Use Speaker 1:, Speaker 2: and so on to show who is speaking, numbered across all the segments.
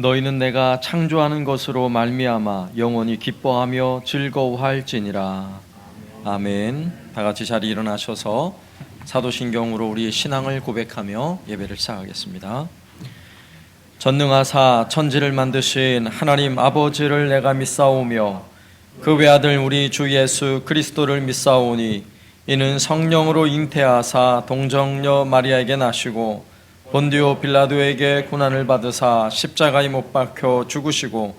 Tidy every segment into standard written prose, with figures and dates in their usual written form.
Speaker 1: 너희는 내가 창조하는 것으로 말미암아 영원히 기뻐하며 즐거워할지니라. 아멘. 다 같이 자리 일어나셔서 사도신경으로 우리의 신앙을 고백하며 예배를 시작하겠습니다. 전능하사 천지를 만드신 하나님 아버지를 내가 믿사오며 그 외아들 우리 주 예수 그리스도를 믿사오니 이는 성령으로 잉태하사 동정녀 마리아에게 나시고 본디오 빌라도에게 고난을 받으사 십자가에 못 박혀 죽으시고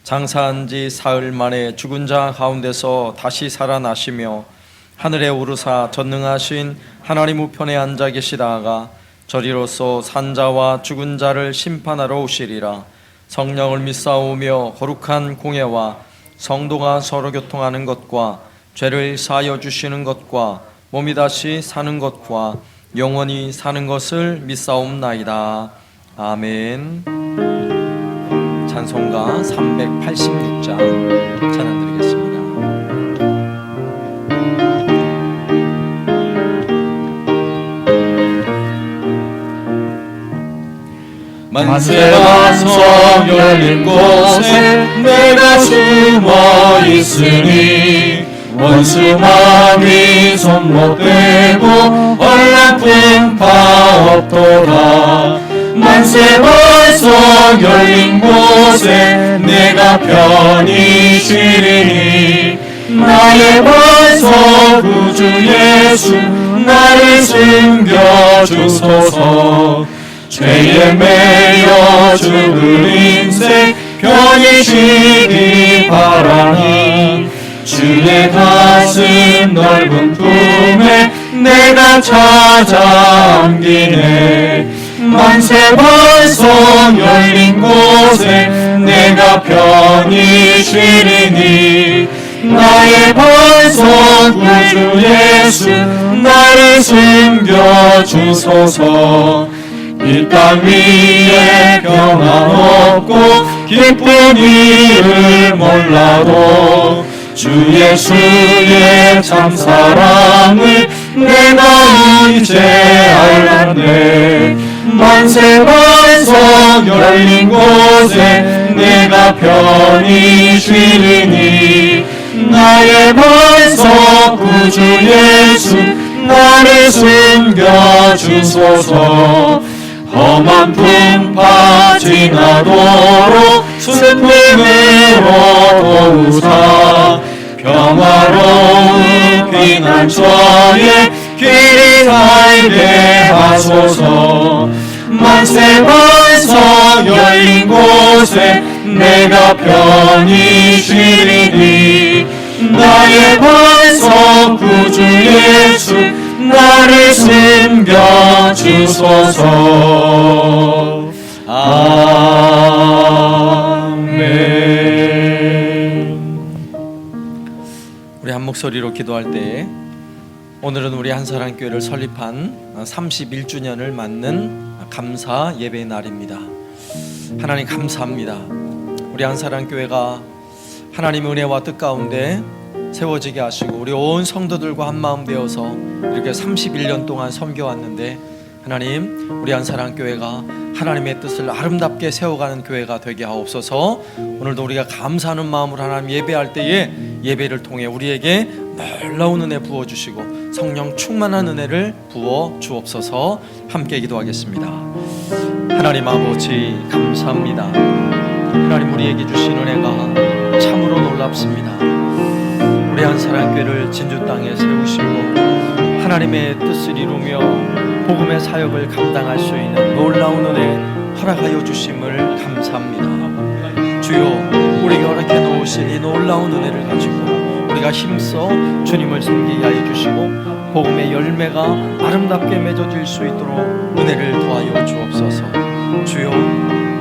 Speaker 1: 장사한 지 사흘 만에 죽은 자 가운데서 다시 살아나시며 하늘에 오르사 전능하신 하나님 우편에 앉아 계시다가 저리로서 산자와 죽은 자를 심판하러 오시리라. 성령을 믿사오며 거룩한 공예와 성도가 서로 교통하는 것과 죄를 사하여 주시는 것과 몸이 다시 사는 것과 영원히 사는 것을 믿사옵나이다. 아멘. 찬송가 386장 찬양 드리겠습니다.
Speaker 2: 만세가 성 열린 곳에 내가 숨어 있으니 원수마음이 손못대고 얼라픈 바 없도다. 만세 벌써 열린 곳에 내가 편히 쉬리니 나의 벌써 구주 예수 나를 숨겨주소서. 죄에 매여 죽을 인생 편히 쉬기 바라니 주의 가슴 넓은 품에 내가 찾아 안기네. 만세 벌써 열린 곳에 내가 편히 쉬리니 나의 벌써 구주 예수 나를 숨겨주소서. 이 땅 위에 평안 없고 기쁜 일을 몰라도 주 예수의 참 사랑을 내가 이제 알았네. 만세 벌써 열린 곳에 내가 편히 쉬리니 나의 벌써 구주 예수 나를 숨겨주소서. 험한 풍파 지나도록 슬픔으로 도우사 평화로운 피난처에 길이 살게 하소서. 만세 벌써 열린 곳에 내가 편히 쉬리니 나의 벌써 구주 예수 나를 숨겨주소서. 아멘.
Speaker 1: 우리 한 목소리로 기도할 때 오늘은 우리 한사랑교회를 설립한 31주년을 맞는 감사 예배의 날입니다. 하나님 감사합니다. 우리 한사랑교회가 하나님의 은혜와 뜻 가운데 세워지게 하시고 우리 온 성도들과 한마음 되어서 이렇게 31년 동안 섬겨왔는데 하나님 우리 한사랑교회가 하나님의 뜻을 아름답게 세워가는 교회가 되게 하옵소서. 오늘도 우리가 감사하는 마음으로 하나님 예배할 때에 예배를 통해 우리에게 놀라운 은혜 부어주시고 성령 충만한 은혜를 부어 주옵소서. 함께 기도하겠습니다. 하나님 아버지 감사합니다. 하나님 우리에게 주신 은혜가 참으로 놀랍습니다. 우리 한사랑교회를 진주 땅에 세우시고 하나님의 뜻을 이루며 복음의 사역을 감당할 수 있는 놀라운 은혜 허락하여 주심을 감사합니다. 주여 우리에게 허락해 놓으신 이 놀라운 은혜를 가지고 우리가 힘써 주님을 섬기게 하여 주시고 복음의 열매가 아름답게 맺어질 수 있도록 은혜를 더하여 주옵소서. 주여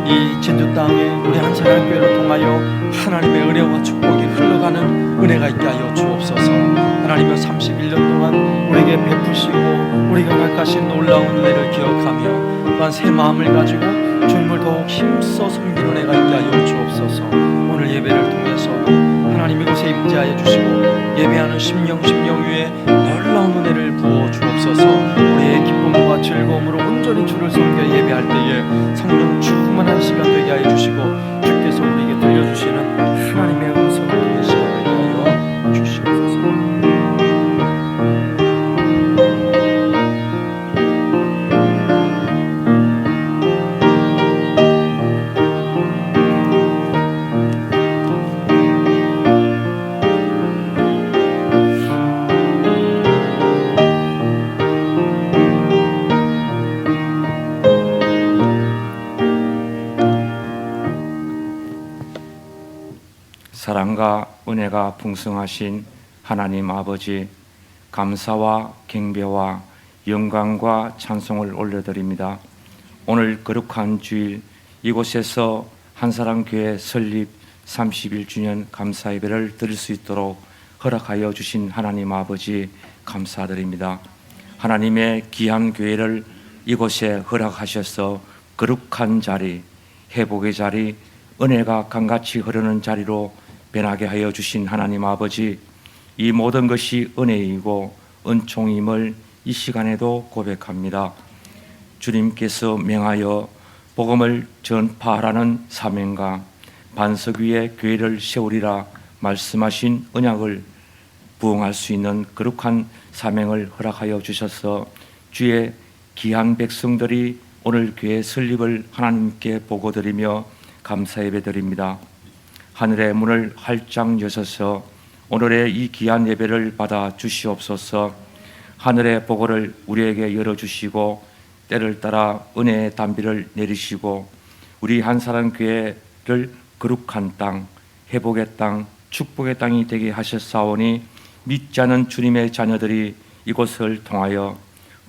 Speaker 1: 이 진주 땅에 우리 한사랑교회를 통하여 하나님의 은혜와 축복이 흘러가는 은혜가 있게 하여 주옵소서. 하나님의 31년 동안 우리에게 베푸시고 우리가 허락하신 놀라운 은혜를 기억하며 또한 새 마음을 가지고 주님을 더욱 힘써 섬기는 은혜가 있게 하여 주옵소서. 오늘 예배를 통해서도 하나님 이곳에 임재하여 주시고 예배하는 심령 위에 놀라운 은혜를 부어 주옵소서. 우리의 기쁨과 즐거움으로 온전히 주를 섬겨 예배할 때에 성령 충만한 귀한 시간 되게 하여 주시고 주께서 우리에게 들려주시는 하나님의 음성을 듣는 시간 되게 하여 주시옵소서.
Speaker 2: 사랑과 은혜가 풍성하신 하나님 아버지, 감사와 경배와 영광과 찬송을 올려드립니다. 오늘 거룩한 주일 이곳에서 한사랑교회 설립 31주년 감사 예배를 드릴 수 있도록 허락하여 주신 하나님 아버지 감사드립니다. 하나님의 귀한 교회를 이곳에 허락하셔서 거룩한 자리, 회복의 자리, 은혜가 강같이 흐르는 자리로 변하게 하여 주신 하나님 아버지, 이 모든 것이 은혜이고 은총임을 이 시간에도 고백합니다. 주님께서 명하여 복음을 전파하라는 사명과 반석 위에 교회를 세우리라 말씀하신 언약을 부응할 수 있는 거룩한 사명을 허락하여 주셔서 주의 귀한 백성들이 오늘 교회 설립을 하나님께 보고드리며 감사 예배드립니다. 하늘의 문을 활짝 여셔서 오늘의 이 귀한 예배를 받아 주시옵소서. 하늘의 보고를 우리에게 열어주시고 때를 따라 은혜의 단비를 내리시고 우리 한사랑교회를 거룩한 땅, 회복의 땅, 축복의 땅이 되게 하셨사오니 믿지 않은 주님의 자녀들이 이곳을 통하여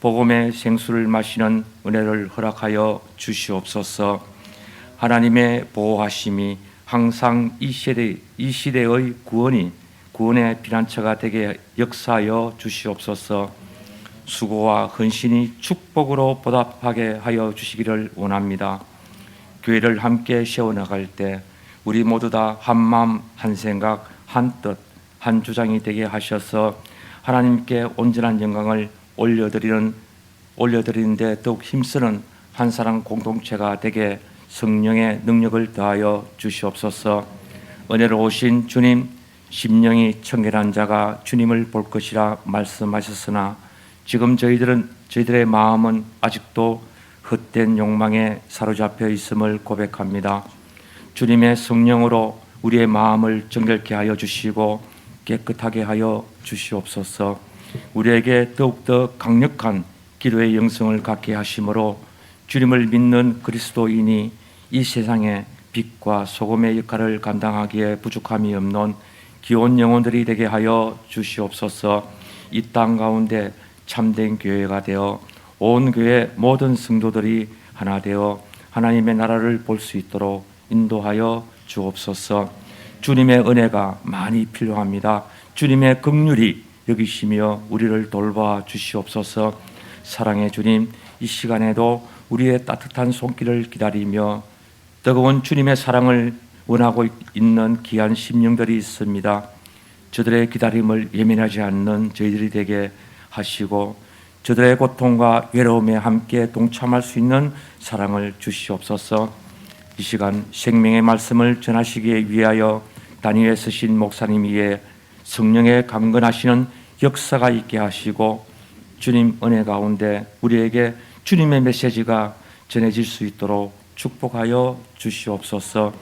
Speaker 2: 복음의 생수를 마시는 은혜를 허락하여 주시옵소서. 하나님의 보호하심이 항상 이 시대의 구원의 피난처가 되게 역사하여 주시옵소서. 수고와 헌신이 축복으로 보답하게 하여 주시기를 원합니다. 교회를 함께 세워나갈 때 우리 모두 다 한마음 한생각 한뜻 한 주장이 되게 하셔서 하나님께 온전한 영광을 올려드리는데 더욱 힘쓰는 한사랑 공동체가 되게 성령의 능력을 더하여 주시옵소서. 은혜로우신 주님, 심령이 청결한 자가 주님을 볼 것이라 말씀하셨으나 지금 저희들의 마음은 아직도 헛된 욕망에 사로잡혀 있음을 고백합니다. 주님의 성령으로 우리의 마음을 정결케 하여 주시고 깨끗하게 하여 주시옵소서. 우리에게 더욱더 강력한 기도의 영성을 갖게 하심으로 주님을 믿는 그리스도인이 이 세상에 빛과 소금의 역할을 감당하기에 부족함이 없는 귀온 영혼들이 되게 하여 주시옵소서. 이 땅 가운데 참된 교회가 되어 온 교회 모든 성도들이 하나 되어 하나님의 나라를 볼 수 있도록 인도하여 주옵소서. 주님의 은혜가 많이 필요합니다. 주님의 긍휼이 여기시며 우리를 돌봐 주시옵소서. 사랑의 주님, 이 시간에도 우리의 따뜻한 손길을 기다리며 뜨거운 주님의 사랑을 원하고 있는 귀한 심령들이 있습니다. 저들의 기다림을 예민하지 않는 저희들이 되게 하시고 저들의 고통과 외로움에 함께 동참할 수 있는 사랑을 주시옵소서. 이 시간 생명의 말씀을 전하시기 위하여 단위에 서신 목사님 위에 성령의 강건하시는 역사가 있게 하시고 주님 은혜 가운데 우리에게 주님의 메시지가 전해질 수 있도록 축복하여 주시옵소서.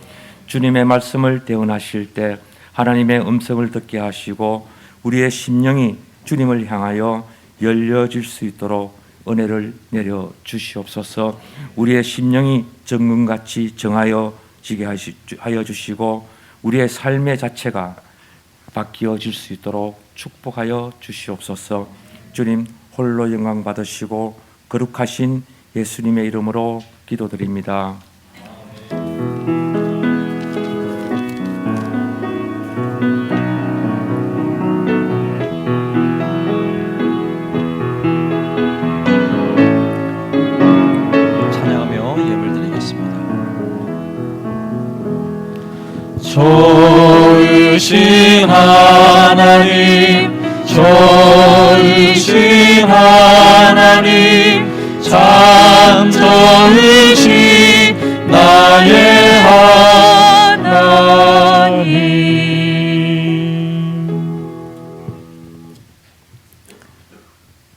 Speaker 2: 주님의 말씀을 대언하실 때 하나님의 음성을 듣게 하시고 우리의 심령이 주님을 향하여 열려질 수 있도록 은혜를 내려 주시옵소서. 우리의 심령이 정금같이 정하여지게 하여 주시고 우리의 삶의 자체가 바뀌어질 수 있도록 축복하여 주시옵소서. 주님 홀로 영광 받으시고 거룩하신 예수님의 이름으로 기도드립니다.
Speaker 1: 찬양하며 예물 드리겠습니다.
Speaker 2: 좋으신 하나님, 좋으신 하나님, 참 좋으신 나의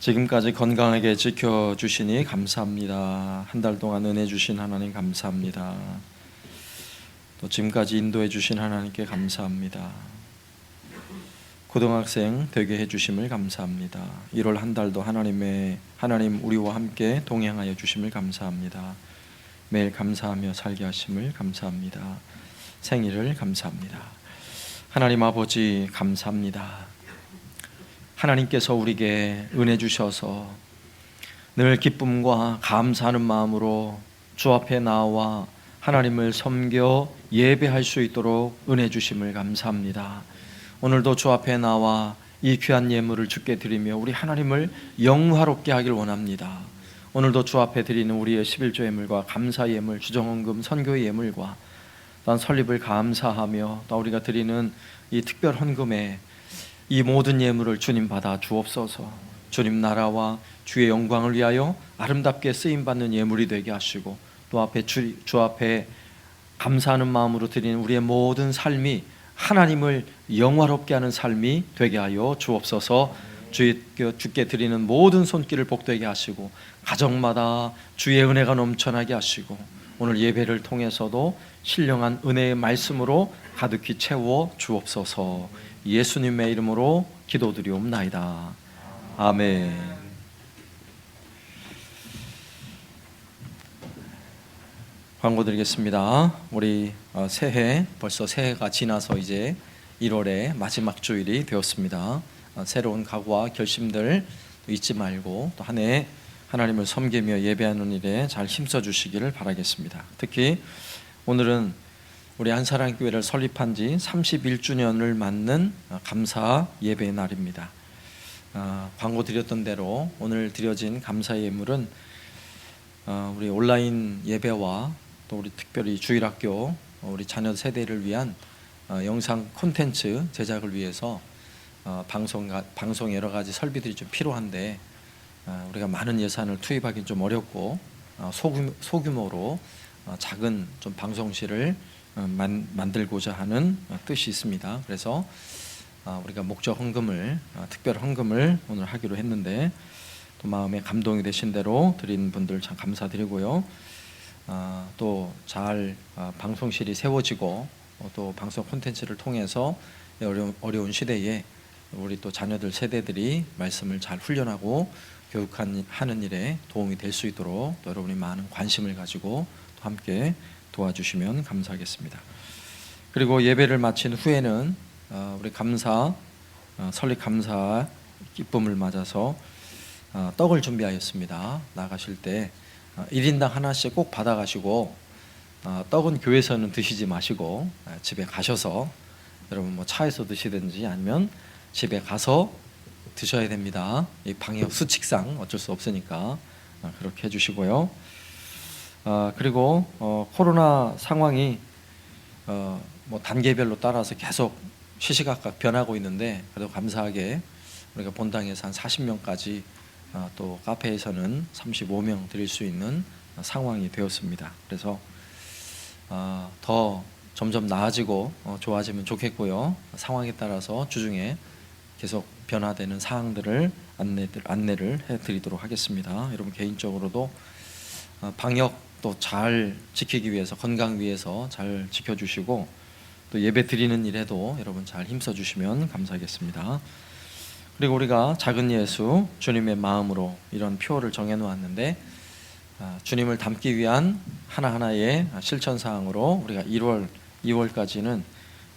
Speaker 1: 지금까지 건강하게 지켜주시니 감사합니다. 한 달 동안 은혜 주신 하나님 감사합니다. 또 지금까지 인도해 주신 하나님께 감사합니다. 고등학생 되게 해주심을 감사합니다. 1월 한 달도 하나님 우리와 함께 동행하여 주심을 감사합니다. 매일 감사하며 살게 하심을 감사합니다. 생일을 감사합니다. 하나님 아버지 감사합니다. 하나님께서 우리에게 은혜 주셔서 늘 기쁨과 감사하는 마음으로 주 앞에 나와 하나님을 섬겨 예배할 수 있도록 은혜 주심을 감사합니다. 오늘도 주 앞에 나와 이 귀한 예물을 주께 드리며 우리 하나님을 영화롭게 하길 원합니다. 오늘도 주 앞에 드리는 우리의 11조 예물과 감사 예물, 주정헌금, 선교의 예물과 또한 설립을 감사하며 또 우리가 드리는 이 특별 헌금에 이 모든 예물을 주님 받아 주옵소서. 주님 나라와 주의 영광을 위하여 아름답게 쓰임받는 예물이 되게 하시고 또 주 앞에 감사하는 마음으로 드리는 우리의 모든 삶이 하나님을 영화롭게 하는 삶이 되게 하여 주옵소서. 주께 드리는 모든 손길을 복되게 하시고 가정마다 주의 은혜가 넘쳐나게 하시고 오늘 예배를 통해서도 신령한 은혜의 말씀으로 가득히 채워 주옵소서. 예수님의 이름으로 기도드리옵나이다. 아멘. 광고 드리겠습니다. 우리 벌써 새해가 지나서 이제 1월의 마지막 주일이 되었습니다. 새로운 각오와 결심들 잊지 말고 또 한 해 하나님을 섬기며 예배하는 일에 잘 힘써 주시기를 바라겠습니다. 특히 오늘은 우리 한사랑교회를 설립한 지 31주년을 맞는 감사 예배의 날입니다. 광고 드렸던 대로 오늘 드려진 감사 예물은 우리 온라인 예배와 또 우리 특별히 주일학교 우리 자녀 세대를 위한 영상 콘텐츠 제작을 위해서 방송 여러 가지 설비들이 좀 필요한데 우리가 많은 예산을 투입하기는 좀 어렵고 소규모로 작은 좀 방송실을 만들고자 하는 뜻이 있습니다. 그래서 우리가 목적 헌금을 특별 헌금을 오늘 하기로 했는데 또 마음에 감동이 되신 대로 드린 분들 참 감사드리고요. 또 잘 방송실이 세워지고 또 방송 콘텐츠를 통해서 어려운 시대에 우리 또 자녀들 세대들이 말씀을 잘 훈련하고 교육하는 일에 도움이 될 수 있도록 또 여러분이 많은 관심을 가지고 또 함께 도와주시면 감사하겠습니다. 그리고 예배를 마친 후에는 우리 설립 감사 기쁨을 맞아서 떡을 준비하였습니다. 나가실 때 1인당 하나씩 꼭 받아가시고 떡은 교회에서는 드시지 마시고 집에 가셔서 여러분 뭐 차에서 드시든지 아니면 집에 가서 드셔야 됩니다. 이 방역 수칙상 어쩔 수 없으니까 그렇게 해주시고요. 그리고 코로나 상황이 뭐 단계별로 따라서 계속 시시각각 변하고 있는데 그래도 감사하게 우리가 본당에서 한 40명까지 또 카페에서는 35명 드릴 수 있는 상황이 되었습니다. 그래서 더 점점 나아지고 좋아지면 좋겠고요. 상황에 따라서 주중에 계속 변화되는 사항들을 안내를 해드리도록 하겠습니다. 여러분 개인적으로도 방역도 잘 지키기 위해서 건강 위해서 잘 지켜주시고 또 예배 드리는 일에도 여러분 잘 힘써 주시면 감사하겠습니다. 그리고 우리가 작은 예수 주님의 마음으로 이런 표어를 정해 놓았는데 주님을 닮기 위한 하나하나의 실천 사항으로 우리가 2월까지는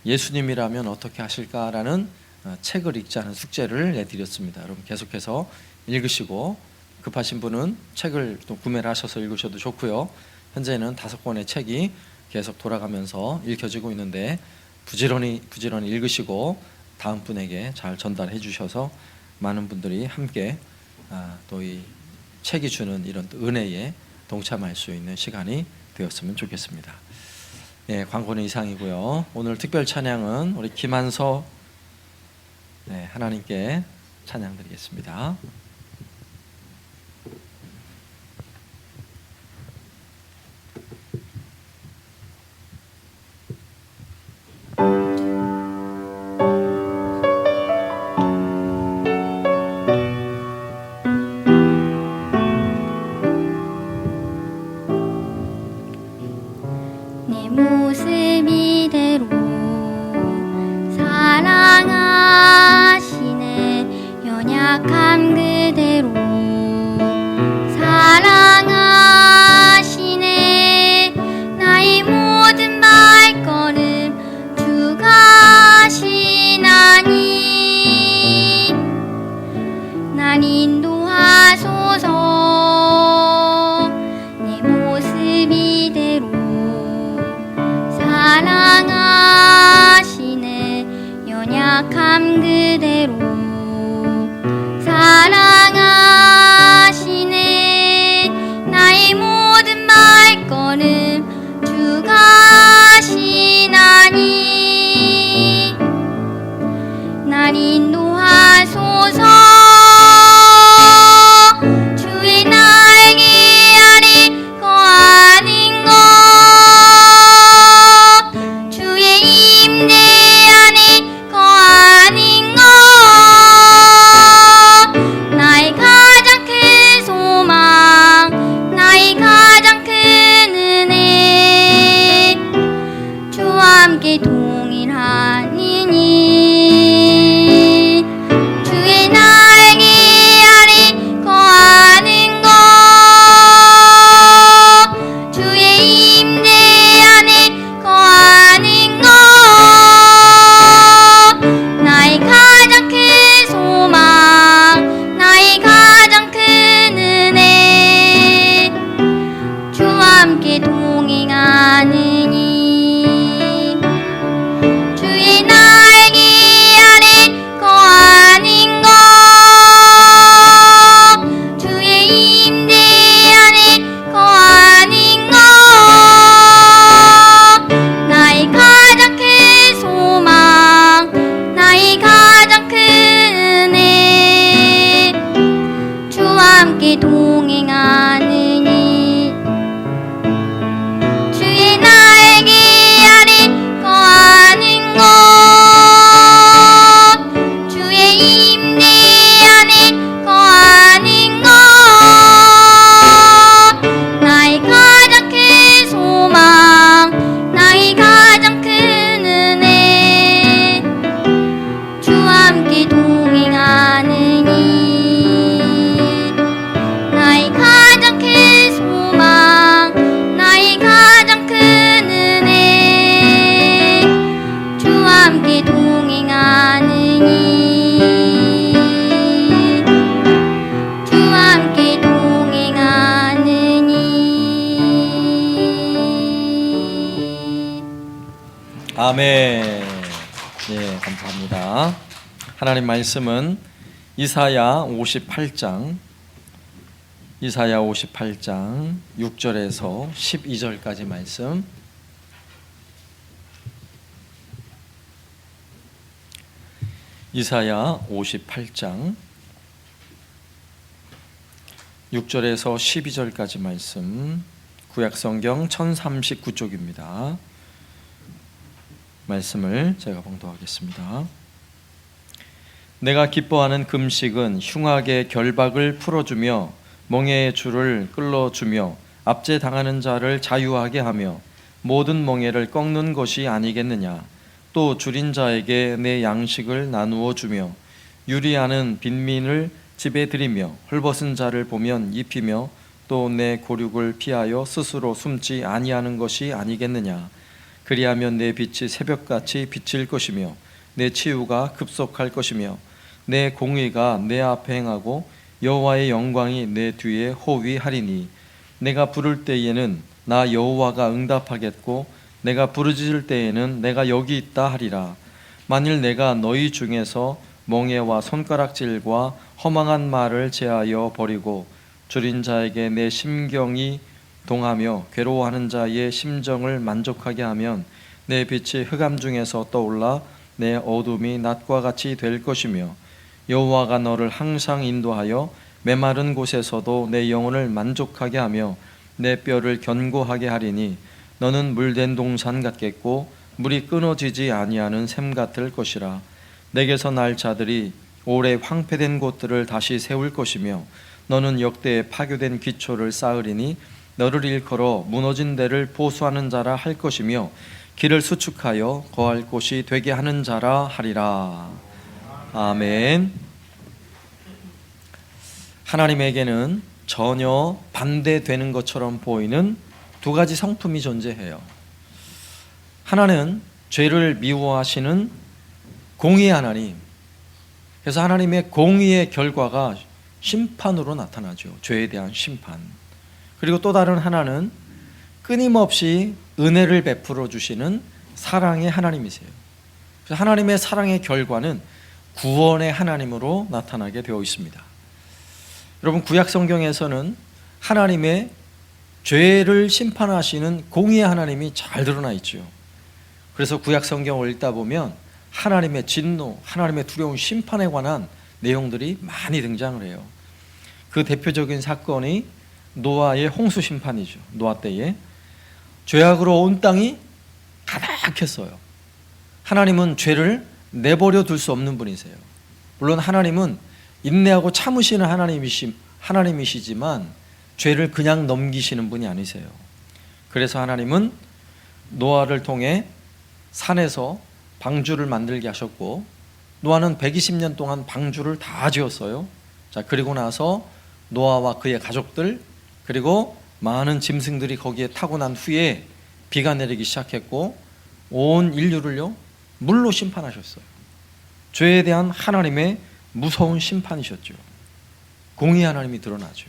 Speaker 1: 예수님이라면 어떻게 하실까라는 책을 읽자는 숙제를 내드렸습니다. 여러분 계속해서 읽으시고 급하신 분은 책을 또 구매를 하셔서 읽으셔도 좋고요. 현재는 5권의 책이 계속 돌아가면서 읽혀지고 있는데 부지런히 읽으시고 다음 분에게 잘 전달해 주셔서 많은 분들이 함께 또 이 책이 주는 이런 은혜에 동참할 수 있는 시간이 되었으면 좋겠습니다. 네, 광고는 이상이고요. 오늘 특별 찬양은 우리 김한서 하나님께 찬양 드리겠습니다.
Speaker 3: 연약함 그대로 사랑하시네. 나의 모든 발걸음 주가 시나니 날 인도하소서. 내 모습 이대로 사랑하시네. 연약함 그대로 사랑하시네. 나의 모든 발걸음 주가 시나니 날 인도하소서. 주의 날개 아래 거하는 것, 주의 임재 안에 거하는 것, 나의 가장 큰 소망, 나의 가장 큰 은혜, 주와 함께 동일하니니. 주의 날개 아래 거하는 것, 주의 임재 안에 거하는 것, 나의 가장 큰 소망, 나의 가장 큰 은혜, 주와 함께 동행하느니. 주의 날개 아래 거하는 것, 주의 임재 안에 거하는 것, 나의 가장 큰 소망, 나의 가장 큰 은혜, 주와 함께 동행하느니. 주의 날개 아래 거하는 것, 주의 임재 안에 거하는 것, 나의 가장 큰 소망, 나의 가장 큰 은혜, 주와 함께 동행하느니. 나의 가장 큰 소망, 나의 가장 큰 은혜, 주와 함께 동행하느니. 주와 함께 동행하느니.
Speaker 1: 아멘. 예, 감사합니다. 하나님 말씀은 이사야 58장 6절에서 12절까지 말씀. 이사야 58장 6절에서 12절까지 말씀. 구약성경 1039쪽입니다. 말씀을 제가 봉독하겠습니다. 내가 기뻐하는 금식은 흉악의 결박을 풀어주며 멍에의 줄을 끌어주며 압제당하는 자를 자유하게 하며 모든 멍에를 꺾는 것이 아니겠느냐. 또 줄인 자에게 내 양식을 나누어 주며 유리하는 빈민을 집에 들이며 헐벗은 자를 보면 입히며 또 내 고륙을 피하여 스스로 숨지 아니하는 것이 아니겠느냐. 그리하면 내 빛이 새벽같이 비칠 것이며 내 치유가 급속할 것이며 내 공의가 내 앞에 행하고 여호와의 영광이 내 뒤에 호위하리니. 내가 부를 때에는 나 여호와가 응답하겠고 내가 부르짖을 때에는 내가 여기 있다 하리라. 만일 내가 너희 중에서 멍에와 손가락질과 허망한 말을 제하여 버리고 줄인 자에게 내 심경이 동하며 괴로워하는 자의 심정을 만족하게 하면 내 빛이 흑암 중에서 떠올라 내 어둠이 낮과 같이 될 것이며 여호와가 너를 항상 인도하여 메마른 곳에서도 내 영혼을 만족하게 하며 내 뼈를 견고하게 하리니. 너는 물된 동산 같겠고 물이 끊어지지 아니하는 샘 같을 것이라. 내게서 날 자들이 오래 황폐된 곳들을 다시 세울 것이며 너는 역대에 파괴된 기초를 쌓으리니. 너를 일컬어 무너진 데를 보수하는 자라 할 것이며 길을 수축하여 거할 곳이 되게 하는 자라 하리라. 아멘. 하나님에게는 전혀 반대되는 것처럼 보이는 두 가지 성품이 존재해요. 하나는 죄를 미워하시는 공의의 하나님. 그래서 하나님의 공의의 결과가 심판으로 나타나죠. 죄에 대한 심판. 그리고 또 다른 하나는 끊임없이 은혜를 베풀어 주시는 사랑의 하나님이세요. 그래서 하나님의 사랑의 결과는 구원의 하나님으로 나타나게 되어 있습니다. 여러분, 구약 성경에서는 하나님의 죄를 심판하시는 공의의 하나님이 잘 드러나 있죠. 그래서 구약 성경을 읽다 보면 하나님의 진노, 하나님의 두려운 심판에 관한 내용들이 많이 등장을 해요. 그 대표적인 사건이 노아의 홍수 심판이죠. 노아 때에 죄악으로 온 땅이 가득했어요. 하나님은 죄를 내버려 둘 수 없는 분이세요. 물론 하나님은 인내하고 참으시는 하나님이시지만 죄를 그냥 넘기시는 분이 아니세요. 그래서 하나님은 노아를 통해 산에서 방주를 만들게 하셨고, 노아는 120년 동안 방주를 다 지었어요. 자, 그리고 나서 노아와 그의 가족들, 그리고 많은 짐승들이 거기에 타고 난 후에 비가 내리기 시작했고, 온 인류를요 물로 심판하셨어요. 죄에 대한 하나님의 무서운 심판이셨죠. 공의의 하나님이 드러나죠.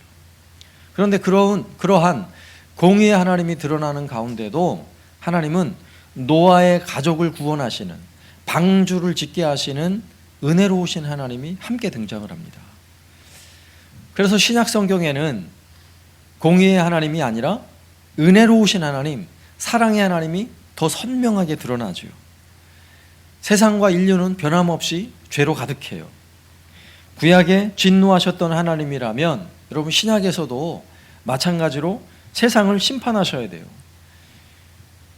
Speaker 1: 그런데 그러한 공의의 하나님이 드러나는 가운데도 하나님은 노아의 가족을 구원하시는, 방주를 짓게 하시는 은혜로우신 하나님이 함께 등장을 합니다. 그래서 신약 성경에는 공의의 하나님이 아니라 은혜로우신 하나님, 사랑의 하나님이 더 선명하게 드러나죠. 세상과 인류는 변함없이 죄로 가득해요. 구약에 진노하셨던 하나님이라면 여러분, 신약에서도 마찬가지로 세상을 심판하셔야 돼요.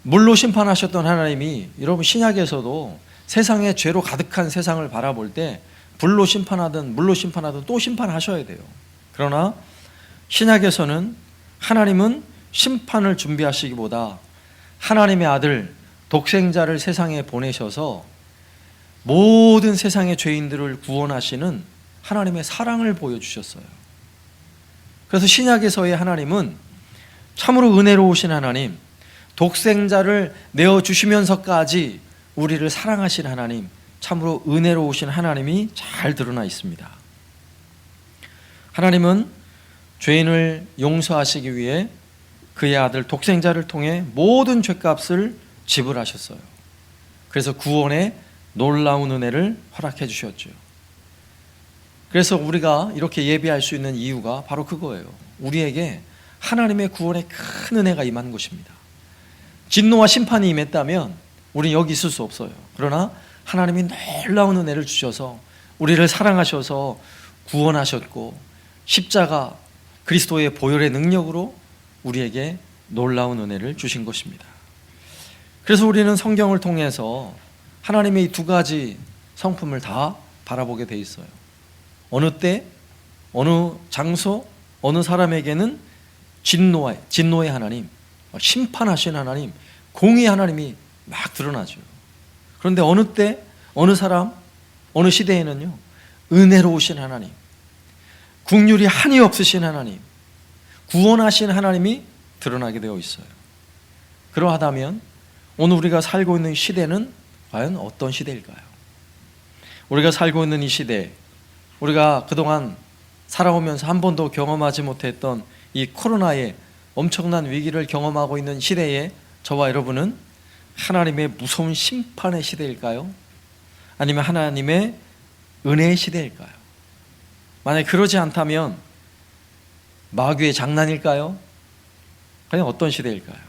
Speaker 1: 물로 심판하셨던 하나님이 여러분, 신약에서도 세상에 죄로 가득한 세상을 바라볼 때 불로 심판하든 물로 심판하든 또 심판하셔야 돼요. 그러나 신약에서는 하나님은 심판을 준비하시기보다 하나님의 아들 독생자를 세상에 보내셔서 모든 세상의 죄인들을 구원하시는 하나님의 사랑을 보여주셨어요. 그래서 신약에서의 하나님은 참으로 은혜로우신 하나님, 독생자를 내어주시면서까지 우리를 사랑하신 하나님, 참으로 은혜로우신 하나님이 잘 드러나 있습니다. 하나님은 죄인을 용서하시기 위해 그의 아들 독생자를 통해 모든 죄값을 지불하셨어요. 그래서 구원의 놀라운 은혜를 허락해 주셨죠. 그래서 우리가 이렇게 예배할 수 있는 이유가 바로 그거예요. 우리에게 하나님의 구원의 큰 은혜가 임한 것입니다. 진노와 심판이 임했다면 우리는 여기 있을 수 없어요. 그러나 하나님이 놀라운 은혜를 주셔서 우리를 사랑하셔서 구원하셨고, 십자가 그리스도의 보혈의 능력으로 우리에게 놀라운 은혜를 주신 것입니다. 그래서 우리는 성경을 통해서 하나님의 이 두 가지 성품을 다 바라보게 돼 있어요. 어느 때, 어느 장소, 어느 사람에게는 진노의 하나님, 심판하신 하나님, 공의의 하나님이 막 드러나죠. 그런데 어느 때, 어느 사람, 어느 시대에는요, 은혜로우신 하나님, 국률이 한이 없으신 하나님, 구원하신 하나님이 드러나게 되어 있어요. 그러하다면 오늘 우리가 살고 있는 시대는 과연 어떤 시대일까요? 우리가 살고 있는 이 시대, 우리가 그동안 살아오면서 한 번도 경험하지 못했던 이 코로나의 엄청난 위기를 경험하고 있는 시대에 저와 여러분은 하나님의 무서운 심판의 시대일까요? 아니면 하나님의 은혜의 시대일까요? 만약 그러지 않다면 마귀의 장난일까요? 과연 어떤 시대일까요?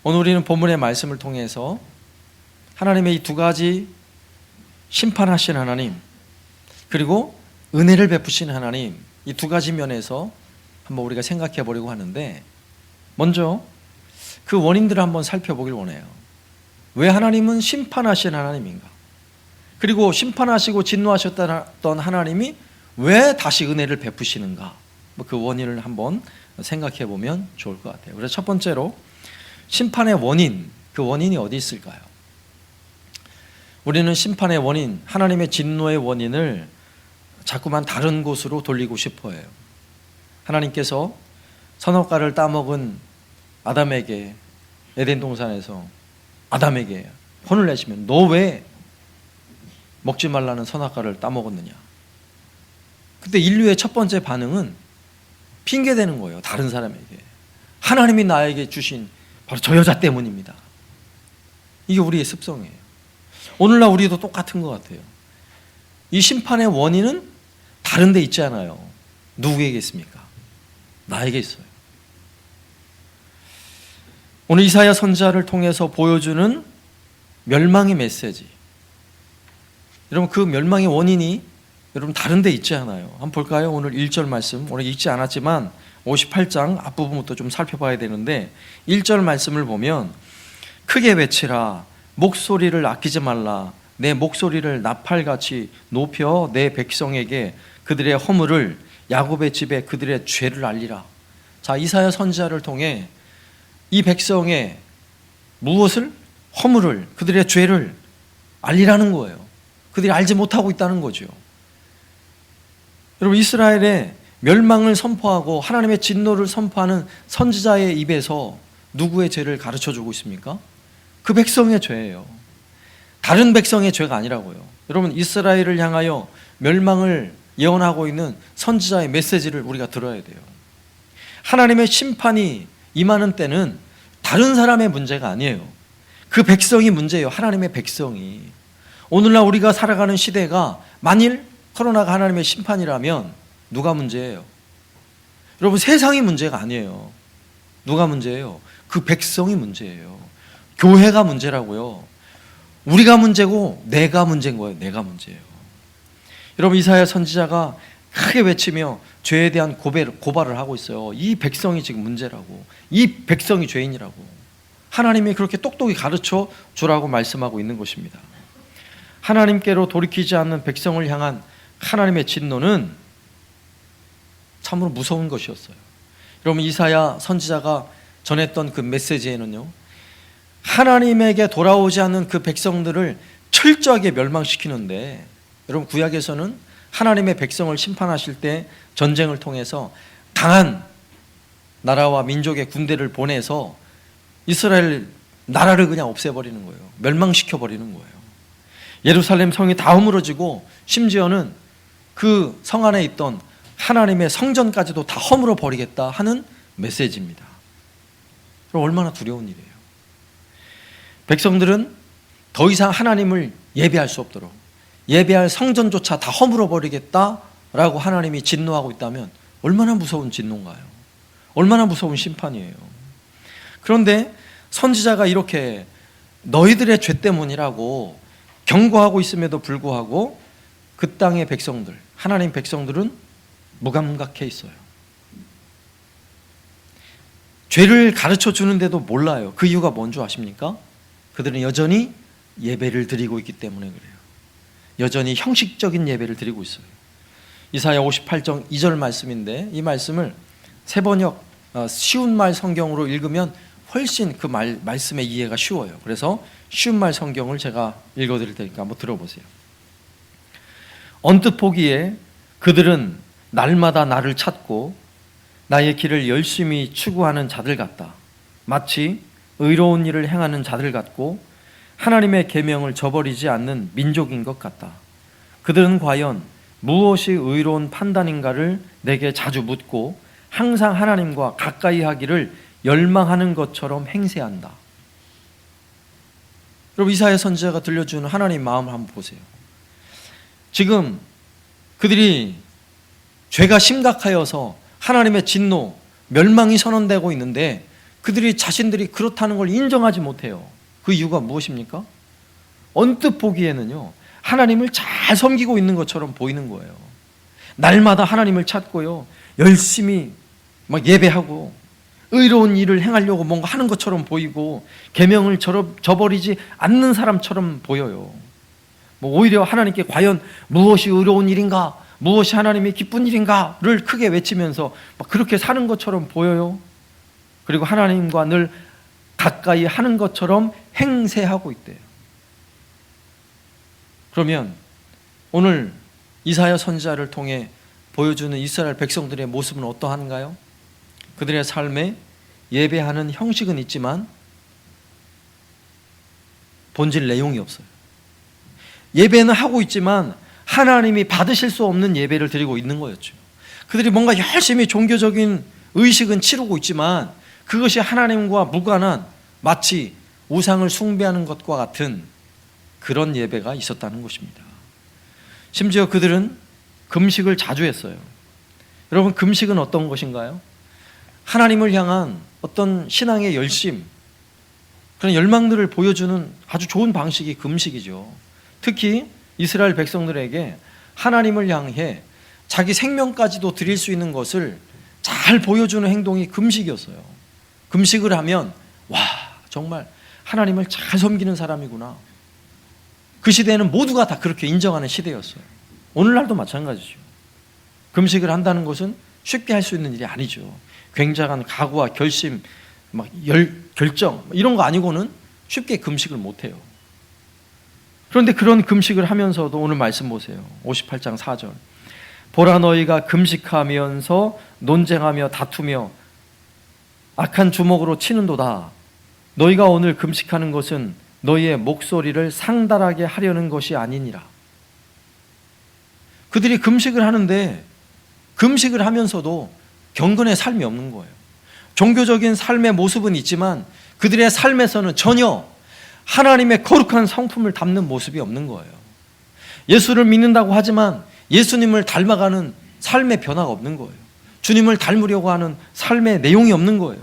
Speaker 1: 오늘 우리는 본문의 말씀을 통해서 하나님의 이 두 가지 심판하신 하나님, 그리고 은혜를 베푸신 하나님, 이 두 가지 면에서 한번 우리가 생각해 보려고 하는데, 먼저 그 원인들을 한번 살펴보길 원해요. 왜 하나님은 심판하신 하나님인가? 그리고 심판하시고 진노하셨던 하나님이 왜 다시 은혜를 베푸시는가? 그 원인을 한번 생각해 보면 좋을 것 같아요. 그래서 첫 번째로 심판의 원인, 그 원인이 어디 있을까요? 우리는 심판의 원인, 하나님의 진노의 원인을 자꾸만 다른 곳으로 돌리고 싶어 해요. 하나님께서 선악과를 따먹은 아담에게 에덴 동산에서 아담에게 혼을 내시면 너 왜 먹지 말라는 선악과를 따먹었느냐. 그때 인류의 첫 번째 반응은 핑계대는 거예요. 다른 사람에게. 하나님이 나에게 주신 바로 저 여자 때문입니다. 이게 우리의 습성이에요. 오늘날 우리도 똑같은 것 같아요. 이 심판의 원인은 다른 데 있지 않아요. 누구에게 있습니까? 나에게 있어요. 오늘 이사야 선지자를 통해서 보여주는 멸망의 메시지, 여러분 그 멸망의 원인이 여러분 다른 데 있지 않아요. 한번 볼까요? 오늘 1절 말씀, 오늘 읽지 않았지만 58장 앞부분부터 좀 살펴봐야 되는데 1절 말씀을 보면 크게 외치라, 목소리를 아끼지 말라, 내 목소리를 나팔같이 높여 내 백성에게 그들의 허물을, 야곱의 집에 그들의 죄를 알리라. 자, 이사야 선지자를 통해 이 백성의 무엇을? 허물을, 그들의 죄를 알리라는 거예요. 그들이 알지 못하고 있다는 거죠. 여러분, 이스라엘의 멸망을 선포하고 하나님의 진노를 선포하는 선지자의 입에서 누구의 죄를 가르쳐주고 있습니까? 그 백성의 죄예요. 다른 백성의 죄가 아니라고요. 여러분, 이스라엘을 향하여 멸망을 예언하고 있는 선지자의 메시지를 우리가 들어야 돼요. 하나님의 심판이 임하는 때는 다른 사람의 문제가 아니에요. 그 백성이 문제예요. 하나님의 백성이. 오늘날 우리가 살아가는 시대가 만일 코로나가 하나님의 심판이라면 누가 문제예요? 여러분, 세상이 문제가 아니에요. 누가 문제예요? 그 백성이 문제예요. 교회가 문제라고요. 우리가 문제고 내가 문제인 거예요. 내가 문제예요. 여러분, 이사야 선지자가 크게 외치며 죄에 대한 고발을 하고 있어요. 이 백성이 지금 문제라고, 이 백성이 죄인이라고. 하나님이 그렇게 똑똑히 가르쳐 주라고 말씀하고 있는 것입니다. 하나님께로 돌이키지 않는 백성을 향한 하나님의 진노는 참으로 무서운 것이었어요. 여러분, 이사야 선지자가 전했던 그 메시지에는요, 하나님에게 돌아오지 않는 그 백성들을 철저하게 멸망시키는데, 여러분 구약에서는 하나님의 백성을 심판하실 때 전쟁을 통해서 강한 나라와 민족의 군대를 보내서 이스라엘 나라를 그냥 없애버리는 거예요. 멸망시켜버리는 거예요. 예루살렘 성이 다 허물어지고 심지어는 그 성 안에 있던 하나님의 성전까지도 다 허물어 버리겠다 하는 메시지입니다. 그럼 얼마나 두려운 일이에요. 백성들은 더 이상 하나님을 예배할 수 없도록, 예배할 성전조차 다 허물어 버리겠다라고 하나님이 진노하고 있다면 얼마나 무서운 진노인가요? 얼마나 무서운 심판이에요. 그런데 선지자가 이렇게 너희들의 죄 때문이라고 경고하고 있음에도 불구하고 그 땅의 백성들, 하나님 백성들은 무감각해 있어요. 죄를 가르쳐 주는데도 몰라요. 그 이유가 뭔지 아십니까? 그들은 여전히 예배를 드리고 있기 때문에 그래요. 여전히 형식적인 예배를 드리고 있어요. 이사야 58장 2절 말씀인데, 이 말씀을 세번역 쉬운 말 성경으로 읽으면 훨씬 그 말씀의 이해가 쉬워요. 그래서 쉬운 말 성경을 제가 읽어드릴 테니까 한번 들어보세요. 언뜻 보기에 그들은 날마다 나를 찾고 나의 길을 열심히 추구하는 자들 같다. 마치 의로운 일을 행하는 자들 같고 하나님의 계명을 저버리지 않는 민족인 것 같다. 그들은 과연 무엇이 의로운 판단인가를 내게 자주 묻고 항상 하나님과 가까이 하기를 열망하는 것처럼 행세한다. 여러분, 이사야 선지자가 들려주는 하나님 마음을 한번 보세요. 지금 그들이 죄가 심각하여서 하나님의 진노, 멸망이 선언되고 있는데 그들이 자신들이 그렇다는 걸 인정하지 못해요. 그 이유가 무엇입니까? 언뜻 보기에는요, 하나님을 잘 섬기고 있는 것처럼 보이는 거예요. 날마다 하나님을 찾고요, 열심히 막 예배하고 의로운 일을 행하려고 뭔가 하는 것처럼 보이고 계명을 저버리지 않는 사람처럼 보여요. 오히려 하나님께 과연 무엇이 의로운 일인가, 무엇이 하나님이 기쁜 일인가를 크게 외치면서 막 그렇게 사는 것처럼 보여요. 그리고 하나님과 늘 가까이 하는 것처럼 행세하고 있대요. 그러면 오늘 이사야 선지자를 통해 보여주는 이스라엘 백성들의 모습은 어떠한가요? 그들의 삶에 예배하는 형식은 있지만 본질 내용이 없어요. 예배는 하고 있지만 하나님이 받으실 수 없는 예배를 드리고 있는 거였죠. 그들이 뭔가 열심히 종교적인 의식은 치르고 있지만 그것이 하나님과 무관한 마치 우상을 숭배하는 것과 같은 그런 예배가 있었다는 것입니다. 심지어 그들은 금식을 자주 했어요. 여러분, 금식은 어떤 것인가요? 하나님을 향한 어떤 신앙의 열심, 그런 열망들을 보여주는 아주 좋은 방식이 금식이죠. 특히 이스라엘 백성들에게 하나님을 향해 자기 생명까지도 드릴 수 있는 것을 잘 보여주는 행동이 금식이었어요. 금식을 하면 와, 정말 하나님을 잘 섬기는 사람이구나. 그 시대에는 모두가 다 그렇게 인정하는 시대였어요. 오늘날도 마찬가지죠. 금식을 한다는 것은 쉽게 할 수 있는 일이 아니죠. 굉장한 각오와 결심, 결정 이런 거 아니고는 쉽게 금식을 못해요. 그런데 그런 금식을 하면서도 오늘 말씀 보세요. 58장 4절. 보라, 너희가 금식하면서 논쟁하며 다투며 악한 주먹으로 치는도다. 너희가 오늘 금식하는 것은 너희의 목소리를 상달하게 하려는 것이 아니니라. 그들이 금식을 하는데 금식을 하면서도 경건의 삶이 없는 거예요. 종교적인 삶의 모습은 있지만 그들의 삶에서는 전혀 하나님의 거룩한 성품을 담는 모습이 없는 거예요. 예수를 믿는다고 하지만 예수님을 닮아가는 삶의 변화가 없는 거예요. 주님을 닮으려고 하는 삶의 내용이 없는 거예요.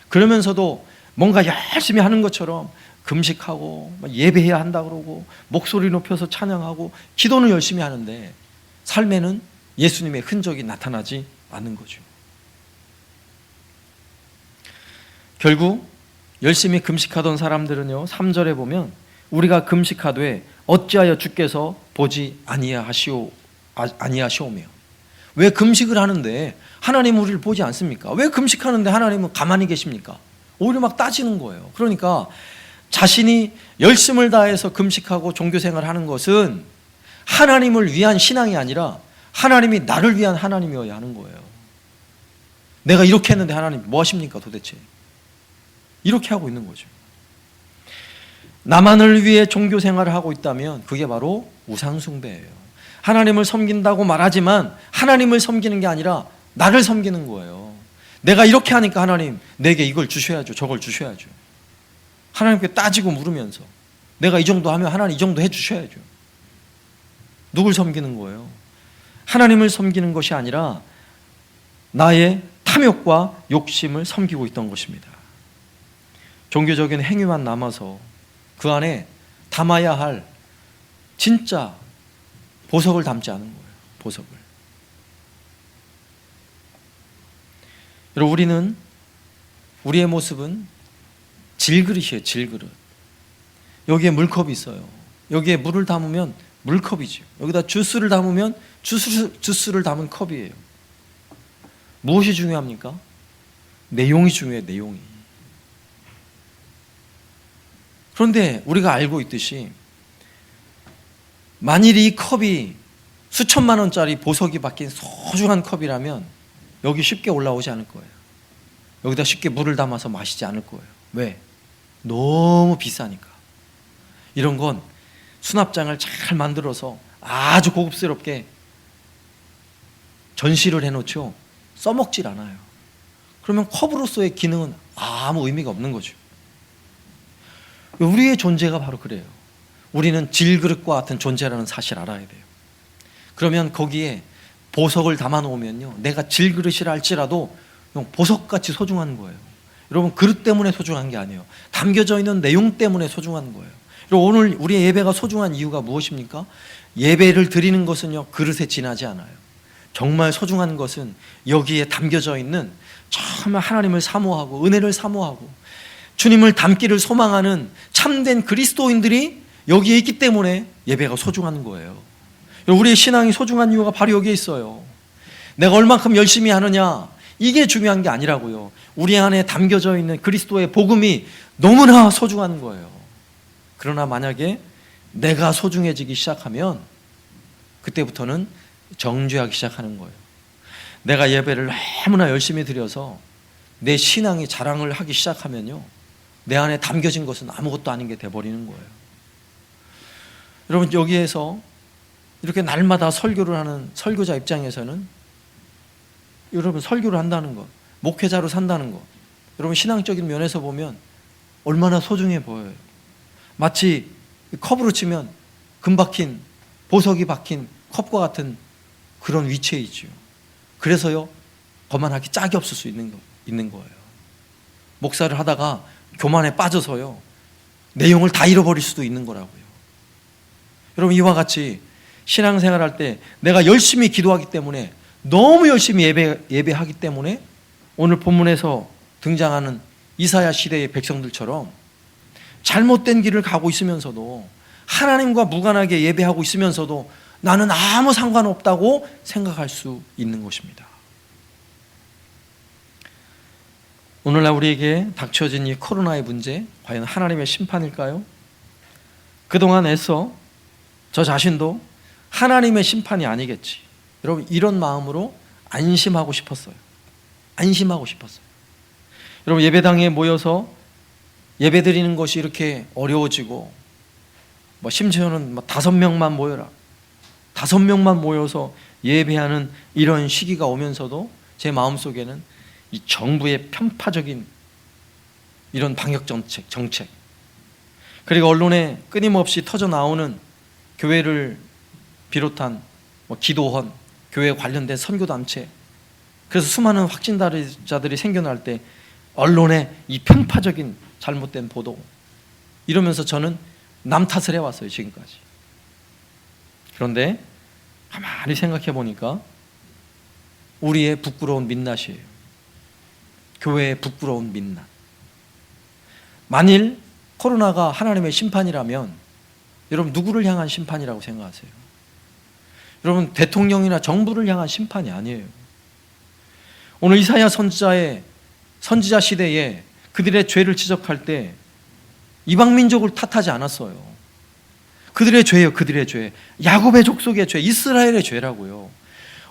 Speaker 1: 그러면서도 뭔가 열심히 하는 것처럼 금식하고 예배해야 한다 그러고 목소리 높여서 찬양하고 기도는 열심히 하는데 삶에는 예수님의 흔적이 나타나지 않는 거죠. 결국 열심히 금식하던 사람들은요, 3절에 보면 우리가 금식하되 어찌하여 주께서 보지 아니하시오며. 왜 금식을 하는데 하나님은 우리를 보지 않습니까? 왜 금식하는데 하나님은 가만히 계십니까? 오히려 막 따지는 거예요. 그러니까 자신이 열심을 다해서 금식하고 종교생활을 하는 것은 하나님을 위한 신앙이 아니라 하나님이 나를 위한 하나님이어야 하는 거예요. 내가 이렇게 했는데 하나님 뭐 하십니까 도대체? 이렇게 하고 있는 거죠. 나만을 위해 종교생활을 하고 있다면 그게 바로 우상숭배예요. 하나님을 섬긴다고 말하지만 하나님을 섬기는 게 아니라 나를 섬기는 거예요. 내가 이렇게 하니까 하나님 내게 이걸 주셔야죠, 저걸 주셔야죠. 하나님께 따지고 물으면서 내가 이 정도 하면 하나님 이 정도 해주셔야죠. 누굴 섬기는 거예요? 하나님을 섬기는 것이 아니라 나의 탐욕과 욕심을 섬기고 있던 것입니다. 종교적인 행위만 남아서 그 안에 담아야 할 진짜 보석을 담지 않은 거예요. 보석을. 여러분, 우리의 모습은 질그릇이에요. 질그릇. 여기에 물컵이 있어요. 여기에 물을 담으면 물컵이죠. 여기다 주스를 담으면 주스를 담은 컵이에요. 무엇이 중요합니까? 내용이 중요해요. 내용이. 그런데 우리가 알고 있듯이 만일 이 컵이 수천만 원짜리 보석이 박힌 소중한 컵이라면 여기 쉽게 올라오지 않을 거예요. 여기다 쉽게 물을 담아서 마시지 않을 거예요. 왜? 너무 비싸니까. 이런 건 수납장을 잘 만들어서 아주 고급스럽게 전시를 해놓죠. 써먹질 않아요. 그러면 컵으로서의 기능은 아무 의미가 없는 거죠. 우리의 존재가 바로 그래요. 우리는 질그릇과 같은 존재라는 사실을 알아야 돼요. 그러면 거기에 보석을 담아놓으면요, 내가 질그릇이라 할지라도 보석같이 소중한 거예요. 여러분, 그릇 때문에 소중한 게 아니에요. 담겨져 있는 내용 때문에 소중한 거예요. 여러분, 오늘 우리의 예배가 소중한 이유가 무엇입니까? 예배를 드리는 것은요, 그릇에 지나지 않아요. 정말 소중한 것은 여기에 담겨져 있는 정말 하나님을 사모하고 은혜를 사모하고 주님을 닮기를 소망하는 참된 그리스도인들이 여기에 있기 때문에 예배가 소중한 거예요. 우리의 신앙이 소중한 이유가 바로 여기에 있어요. 내가 얼만큼 열심히 하느냐, 이게 중요한 게 아니라고요. 우리 안에 담겨져 있는 그리스도의 복음이 너무나 소중한 거예요. 그러나 만약에 내가 소중해지기 시작하면 그때부터는 정죄하기 시작하는 거예요. 내가 예배를 너무나 열심히 드려서 내 신앙이 자랑을 하기 시작하면요, 내 안에 담겨진 것은 아무것도 아닌 게 돼버리는 거예요. 여러분, 여기에서 이렇게 날마다 설교를 하는 설교자 입장에서는 여러분, 설교를 한다는 것, 목회자로 산다는 것, 여러분 신앙적인 면에서 보면 얼마나 소중해 보여요. 마치 컵으로 치면 금 박힌, 보석이 박힌 컵과 같은 그런 위치에 있죠. 그래서요, 거만하기 짝이 없을 수 있는 거예요. 목사를 하다가 교만에 빠져서요, 내용을 다 잃어버릴 수도 있는 거라고요. 여러분, 이와 같이 신앙생활할 때 내가 열심히 기도하기 때문에, 너무 열심히 예배하기 때문에 오늘 본문에서 등장하는 이사야 시대의 백성들처럼 잘못된 길을 가고 있으면서도, 하나님과 무관하게 예배하고 있으면서도 나는 아무 상관없다고 생각할 수 있는 것입니다. 오늘날 우리에게 닥쳐진 이 코로나의 문제, 과연 하나님의 심판일까요? 그동안 애써 저 자신도 하나님의 심판이 아니겠지, 여러분, 이런 마음으로 안심하고 싶었어요. 안심하고 싶었어요. 여러분, 예배당에 모여서 예배드리는 것이 이렇게 어려워지고, 심지어는 5명만 모여라, 5명만 모여서 예배하는 이런 시기가 오면서도 제 마음속에는 이 정부의 편파적인 이런 방역 정책, 그리고 언론에 끊임없이 터져 나오는 교회를 비롯한 기도원, 교회 관련된 선교단체, 그래서 수많은 확진자들이 생겨날 때 언론의 이 편파적인 잘못된 보도, 이러면서 저는 남 탓을 해왔어요, 지금까지. 그런데 가만히 생각해 보니까 우리의 부끄러운 민낯이에요. 교회의 부끄러운 민낯. 만일 코로나가 하나님의 심판이라면 여러분, 누구를 향한 심판이라고 생각하세요? 여러분, 대통령이나 정부를 향한 심판이 아니에요. 오늘 이사야 선지자 시대에 그들의 죄를 지적할 때 이방 민족을 탓하지 않았어요. 그들의 죄예요, 그들의 죄. 야곱의 족속의 죄, 이스라엘의 죄라고요.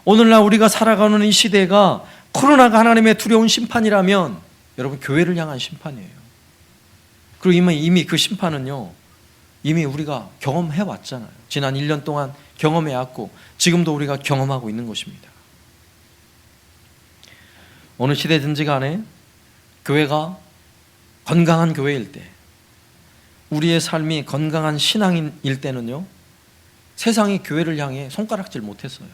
Speaker 1: 오늘날 우리가 살아가는 이 시대가 코로나가 하나님의 두려운 심판이라면 여러분, 교회를 향한 심판이에요. 그리고 이미 그 심판은요, 이미 우리가 경험해 왔잖아요. 지난 1년 동안 경험해 왔고 지금도 우리가 경험하고 있는 것입니다. 어느 시대든지 간에 교회가 건강한 교회일 때, 우리의 삶이 건강한 신앙인일 때는요, 세상이 교회를 향해 손가락질 못했어요.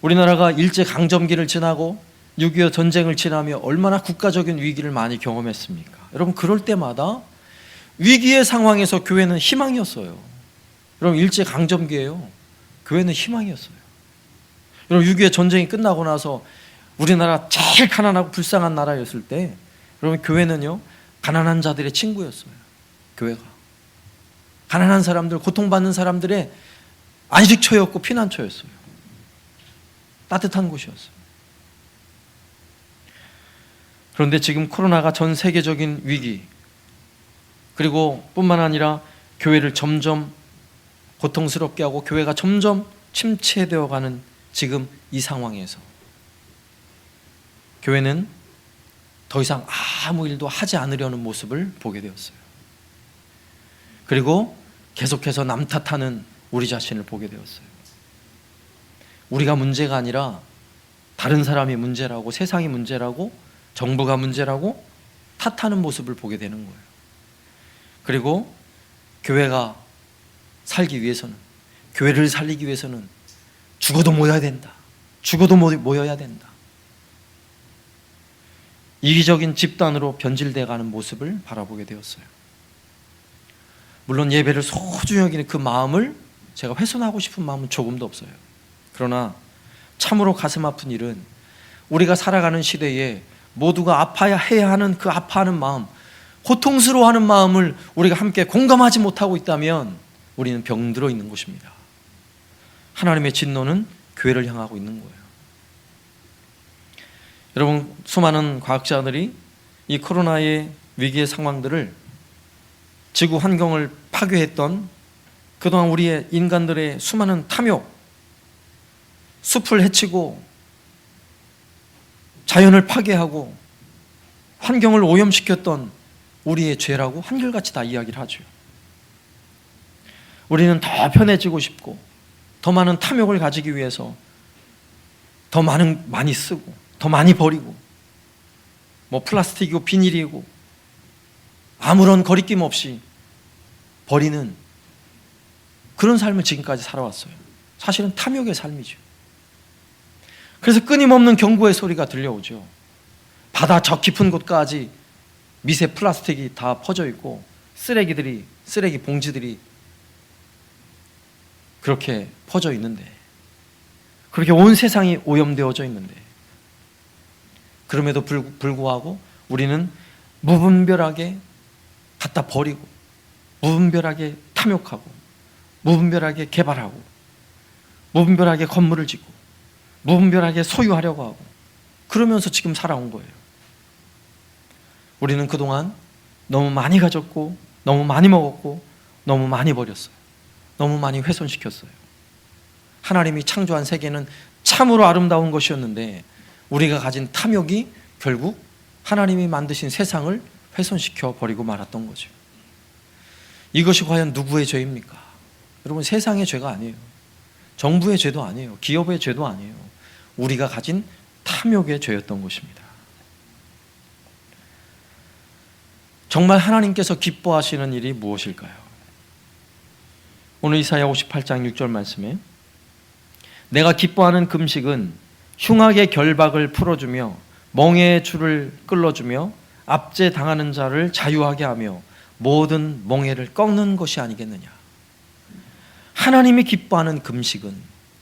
Speaker 1: 우리나라가 일제강점기를 지나고 6.25 전쟁을 지나며 얼마나 국가적인 위기를 많이 경험했습니까? 여러분, 그럴 때마다 위기의 상황에서 교회는 희망이었어요. 여러분, 일제강점기예요. 교회는 희망이었어요. 여러분, 6.25 전쟁이 끝나고 나서 우리나라 제일 가난하고 불쌍한 나라였을 때 여러분, 교회는요, 가난한 자들의 친구였어요. 교회가 가난한 사람들, 고통받는 사람들의 안식처였고 피난처였어요. 따뜻한 곳이었어요. 그런데 지금 코로나가 전 세계적인 위기, 그리고 뿐만 아니라 교회를 점점 고통스럽게 하고 교회가 점점 침체되어 가는 지금 이 상황에서 교회는 더 이상 아무 일도 하지 않으려는 모습을 보게 되었어요. 그리고 계속해서 남 탓하는 우리 자신을 보게 되었어요. 우리가 문제가 아니라 다른 사람이 문제라고, 세상이 문제라고, 정부가 문제라고 탓하는 모습을 보게 되는 거예요. 그리고 교회가 살기 위해서는, 교회를 살리기 위해서는 죽어도 모여야 된다, 죽어도 모여야 된다, 이기적인 집단으로 변질되어 가는 모습을 바라보게 되었어요. 물론 예배를 소중히 여기는 그 마음을 제가 훼손하고 싶은 마음은 조금도 없어요. 그러나 참으로 가슴 아픈 일은 우리가 살아가는 시대에 모두가 아파해야 하는 그 아파하는 마음, 고통스러워하는 마음을 우리가 함께 공감하지 못하고 있다면 우리는 병들어 있는 것입니다. 하나님의 진노는 교회를 향하고 있는 거예요. 여러분, 수많은 과학자들이 이 코로나의 위기의 상황들을, 지구 환경을 파괴했던 그동안 우리의 인간들의 수많은 탐욕, 숲을 해치고 자연을 파괴하고 환경을 오염시켰던 우리의 죄라고 한결같이 다 이야기를 하죠. 우리는 더 편해지고 싶고 더 많은 탐욕을 가지기 위해서 더 많이 쓰고 더 많이 버리고 뭐 플라스틱이고 비닐이고 아무런 거리낌 없이 버리는 그런 삶을 지금까지 살아왔어요. 사실은 탐욕의 삶이죠. 그래서 끊임없는 경고의 소리가 들려오죠. 바다 저 깊은 곳까지 미세 플라스틱이 다 퍼져 있고 쓰레기 봉지들이 그렇게 퍼져 있는데, 그렇게 온 세상이 오염되어져 있는데, 그럼에도 불구하고 우리는 무분별하게 갖다 버리고 무분별하게 탐욕하고 무분별하게 개발하고 무분별하게 건물을 짓고 무분별하게 소유하려고 하고 그러면서 지금 살아온 거예요. 우리는 그동안 너무 많이 가졌고 너무 많이 먹었고 너무 많이 버렸어요. 너무 많이 훼손시켰어요. 하나님이 창조한 세계는 참으로 아름다운 것이었는데 우리가 가진 탐욕이 결국 하나님이 만드신 세상을 훼손시켜 버리고 말았던 거죠. 이것이 과연 누구의 죄입니까? 여러분, 세상의 죄가 아니에요. 정부의 죄도 아니에요. 기업의 죄도 아니에요. 우리가 가진 탐욕의 죄였던 것입니다. 정말 하나님께서 기뻐하시는 일이 무엇일까요? 오늘 이사야 58장 6절 말씀에 내가 기뻐하는 금식은 흉악의 결박을 풀어주며 멍에의 줄을 끌어주며 압제당하는 자를 자유하게 하며 모든 멍에를 꺾는 것이 아니겠느냐. 하나님이 기뻐하는 금식은,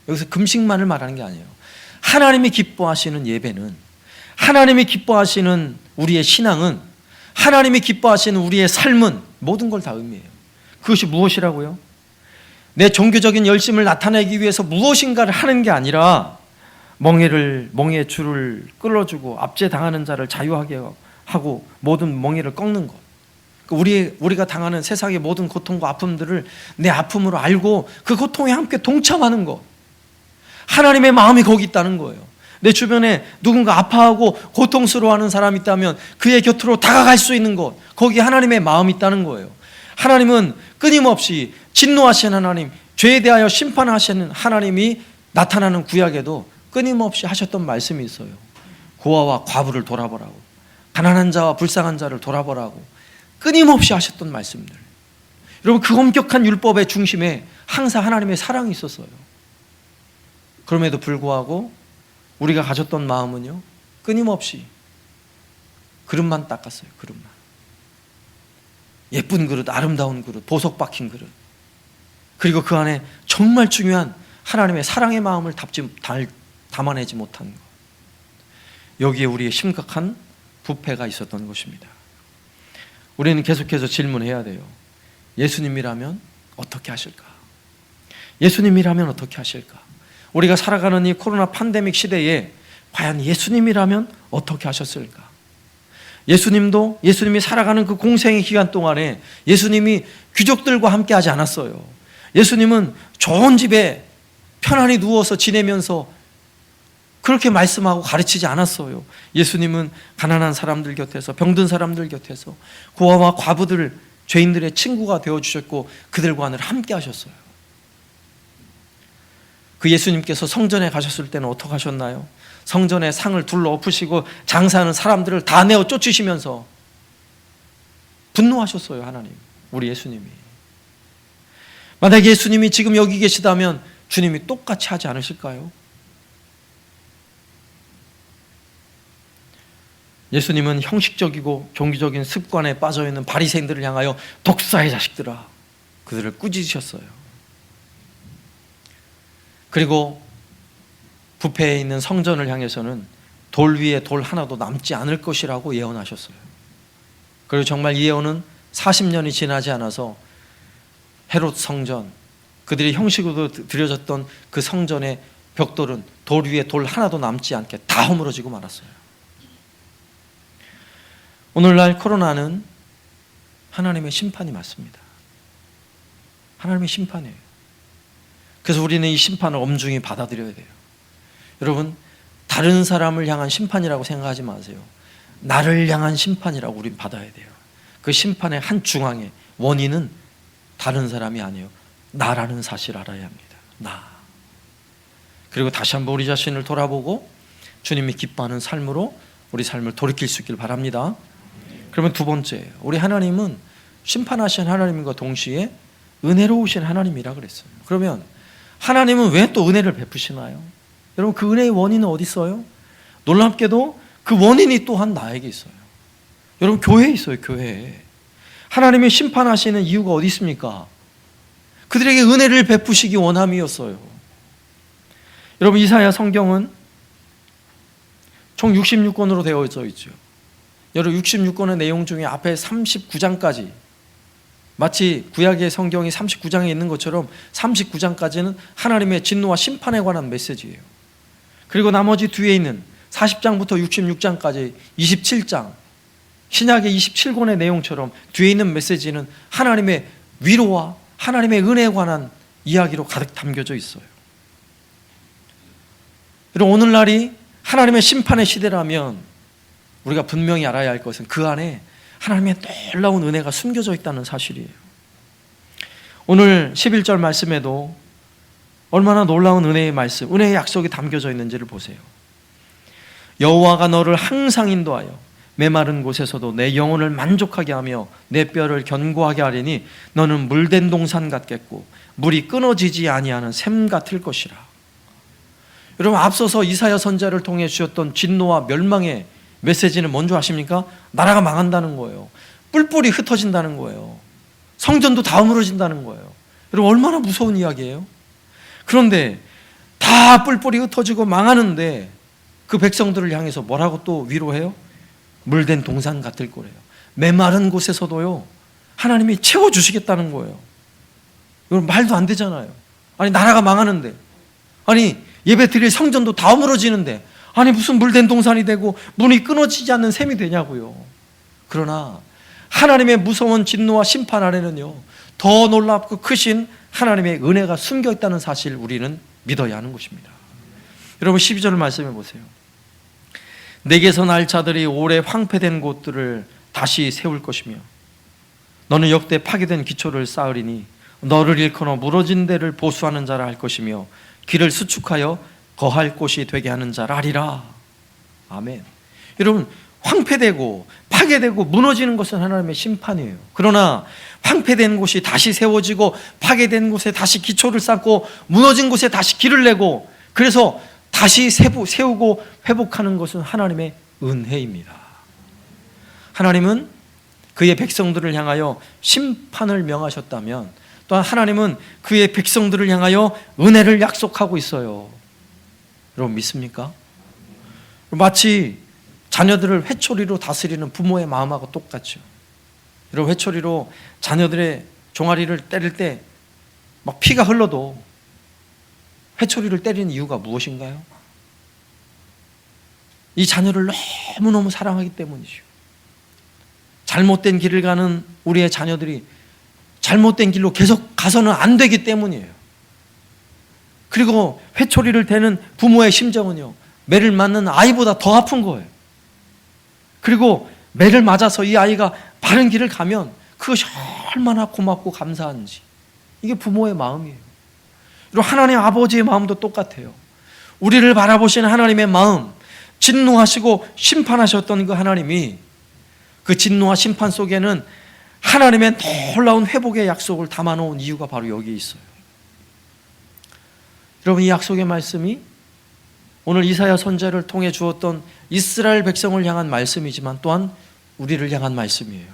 Speaker 1: 여기서 금식만을 말하는 게 아니에요. 하나님이 기뻐하시는 예배는, 하나님이 기뻐하시는 우리의 신앙은, 하나님이 기뻐하시는 우리의 삶은 모든 걸 다 의미해요. 그것이 무엇이라고요? 내 종교적인 열심을 나타내기 위해서 무엇인가를 하는 게 아니라 멍에의 줄을 끌어주고 압제당하는 자를 자유하게 하고 모든 멍에를 꺾는 것. 우리가 당하는 세상의 모든 고통과 아픔들을 내 아픔으로 알고 그 고통에 함께 동참하는 것. 하나님의 마음이 거기 있다는 거예요. 내 주변에 누군가 아파하고 고통스러워하는 사람이 있다면 그의 곁으로 다가갈 수 있는 것, 거기 하나님의 마음이 있다는 거예요. 하나님은 끊임없이 진노하시는 하나님, 죄에 대하여 심판하시는 하나님이 나타나는 구약에도 끊임없이 하셨던 말씀이 있어요. 고아와 과부를 돌아보라고, 가난한 자와 불쌍한 자를 돌아보라고 끊임없이 하셨던 말씀들. 여러분, 그 엄격한 율법의 중심에 항상 하나님의 사랑이 있었어요. 그럼에도 불구하고 우리가 가졌던 마음은요, 끊임없이 그릇만 닦았어요. 그릇만. 예쁜 그릇, 아름다운 그릇, 보석 박힌 그릇. 그리고 그 안에 정말 중요한 하나님의 사랑의 마음을 담아내지 못한 것. 여기에 우리의 심각한 부패가 있었던 것입니다. 우리는 계속해서 질문해야 돼요. 예수님이라면 어떻게 하실까? 예수님이라면 어떻게 하실까? 우리가 살아가는 이 코로나 팬데믹 시대에 과연 예수님이라면 어떻게 하셨을까? 예수님이 살아가는 그 공생의 기간 동안에 예수님이 귀족들과 함께 하지 않았어요. 예수님은 좋은 집에 편안히 누워서 지내면서 그렇게 말씀하고 가르치지 않았어요. 예수님은 가난한 사람들 곁에서, 병든 사람들 곁에서, 고아와 과부들, 죄인들의 친구가 되어주셨고 그들과 늘 함께 하셨어요. 그 예수님께서 성전에 가셨을 때는 어떻게 하셨나요? 성전에 상을 둘러 엎으시고 장사하는 사람들을 다 내어 쫓으시면서 분노하셨어요. 하나님, 우리 예수님이. 만약에 예수님이 지금 여기 계시다면 주님이 똑같이 하지 않으실까요? 예수님은 형식적이고 종교적인 습관에 빠져있는 바리새인들을 향하여 독사의 자식들아, 그들을 꾸짖으셨어요. 그리고 부패에 있는 성전을 향해서는 돌 위에 돌 하나도 남지 않을 것이라고 예언하셨어요. 그리고 정말 이 예언은 40년이 지나지 않아서 헤롯 성전, 그들이 형식으로 드려졌던 그 성전의 벽돌은 돌 위에 돌 하나도 남지 않게 다 허물어지고 말았어요. 오늘날 코로나는 하나님의 심판이 맞습니다. 하나님의 심판이에요. 그래서 우리는 이 심판을 엄중히 받아들여야 돼요. 여러분, 다른 사람을 향한 심판이라고 생각하지 마세요. 나를 향한 심판이라고 우린 받아야 돼요. 그 심판의 한 중앙에 원인은 다른 사람이 아니에요. 나라는 사실을 알아야 합니다. 나. 그리고 다시 한번 우리 자신을 돌아보고 주님이 기뻐하는 삶으로 우리 삶을 돌이킬 수 있길 바랍니다. 그러면 두 번째, 우리 하나님은 심판하신 하나님과 동시에 은혜로우신 하나님이라 그랬어요. 그러면 하나님은 왜 또 은혜를 베푸시나요? 여러분, 그 은혜의 원인은 어디 있어요? 놀랍게도 그 원인이 또한 나에게 있어요. 여러분, 교회에 있어요. 교회에. 하나님이 심판하시는 이유가 어디 있습니까? 그들에게 은혜를 베푸시기 원함이었어요. 여러분, 이사야 성경은 총 66권으로 되어져 있죠. 여러분, 66권의 내용 중에 앞에 39장까지, 마치 구약의 성경이 39장에 있는 것처럼 39장까지는 하나님의 진노와 심판에 관한 메시지예요. 그리고 나머지 뒤에 있는 40장부터 66장까지 27장, 신약의 27권의 내용처럼 뒤에 있는 메시지는 하나님의 위로와 하나님의 은혜에 관한 이야기로 가득 담겨져 있어요. 여러분, 오늘날이 하나님의 심판의 시대라면 우리가 분명히 알아야 할 것은 그 안에 하나님의 놀라운 은혜가 숨겨져 있다는 사실이에요. 오늘 11절 말씀에도 얼마나 놀라운 은혜의 말씀, 은혜의 약속이 담겨져 있는지를 보세요. 여호와가 너를 항상 인도하여 메마른 곳에서도 내 영혼을 만족하게 하며 내 뼈를 견고하게 하리니 너는 물된 동산 같겠고 물이 끊어지지 아니하는 샘 같을 것이라. 여러분, 앞서서 이사야 선지자를 통해 주셨던 진노와 멸망의 메시지는 뭔지 아십니까? 나라가 망한다는 거예요. 뿔뿔이 흩어진다는 거예요. 성전도 다 무너진다는 거예요. 여러분, 얼마나 무서운 이야기예요? 그런데 다 뿔뿔이 흩어지고 망하는데 그 백성들을 향해서 뭐라고 또 위로해요? 물된 동산 같을 거래요. 메마른 곳에서도요, 하나님이 채워주시겠다는 거예요. 이건 말도 안 되잖아요. 아니, 나라가 망하는데, 아니, 예배 드릴 성전도 다 무너지는데, 아니, 무슨 물된 동산이 되고 문이 끊어지지 않는 셈이 되냐고요. 그러나 하나님의 무서운 진노와 심판 안에는요, 더 놀랍고 크신 하나님의 은혜가 숨겨 있다는 사실을 우리는 믿어야 하는 것입니다. 여러분, 12절 말씀해 보세요. 내게서 날 자들이 오래 황폐된 곳들을 다시 세울 것이며 너는 역대 파괴된 기초를 쌓으리니 너를 일컬어 무너진 데를 보수하는 자라 할 것이며 길을 수축하여 거할 곳이 되게 하는 자라 하리라. 아멘. 여러분, 황폐되고 파괴되고 무너지는 것은 하나님의 심판이에요. 그러나 황폐된 곳이 다시 세워지고 파괴된 곳에 다시 기초를 쌓고 무너진 곳에 다시 길을 내고 그래서 다시 세우고 회복하는 것은 하나님의 은혜입니다. 하나님은 그의 백성들을 향하여 심판을 명하셨다면 또한 하나님은 그의 백성들을 향하여 은혜를 약속하고 있어요. 여러분, 믿습니까? 마치 자녀들을 회초리로 다스리는 부모의 마음하고 똑같죠. 여러분, 회초리로 자녀들의 종아리를 때릴 때 막 피가 흘러도 회초리를 때리는 이유가 무엇인가요? 이 자녀를 너무너무 사랑하기 때문이죠. 잘못된 길을 가는 우리의 자녀들이 잘못된 길로 계속 가서는 안 되기 때문이에요. 그리고 회초리를 대는 부모의 심정은요, 매를 맞는 아이보다 더 아픈 거예요. 그리고 매를 맞아서 이 아이가 바른 길을 가면 그것이 얼마나 고맙고 감사한지, 이게 부모의 마음이에요. 그리고 하나님 아버지의 마음도 똑같아요. 우리를 바라보시는 하나님의 마음, 진노하시고 심판하셨던 그 하나님이 그 진노와 심판 속에는 하나님의 놀라운 회복의 약속을 담아놓은 이유가 바로 여기에 있어요. 여러분, 이 약속의 말씀이 오늘 이사야 선지자를 통해 주었던 이스라엘 백성을 향한 말씀이지만 또한 우리를 향한 말씀이에요.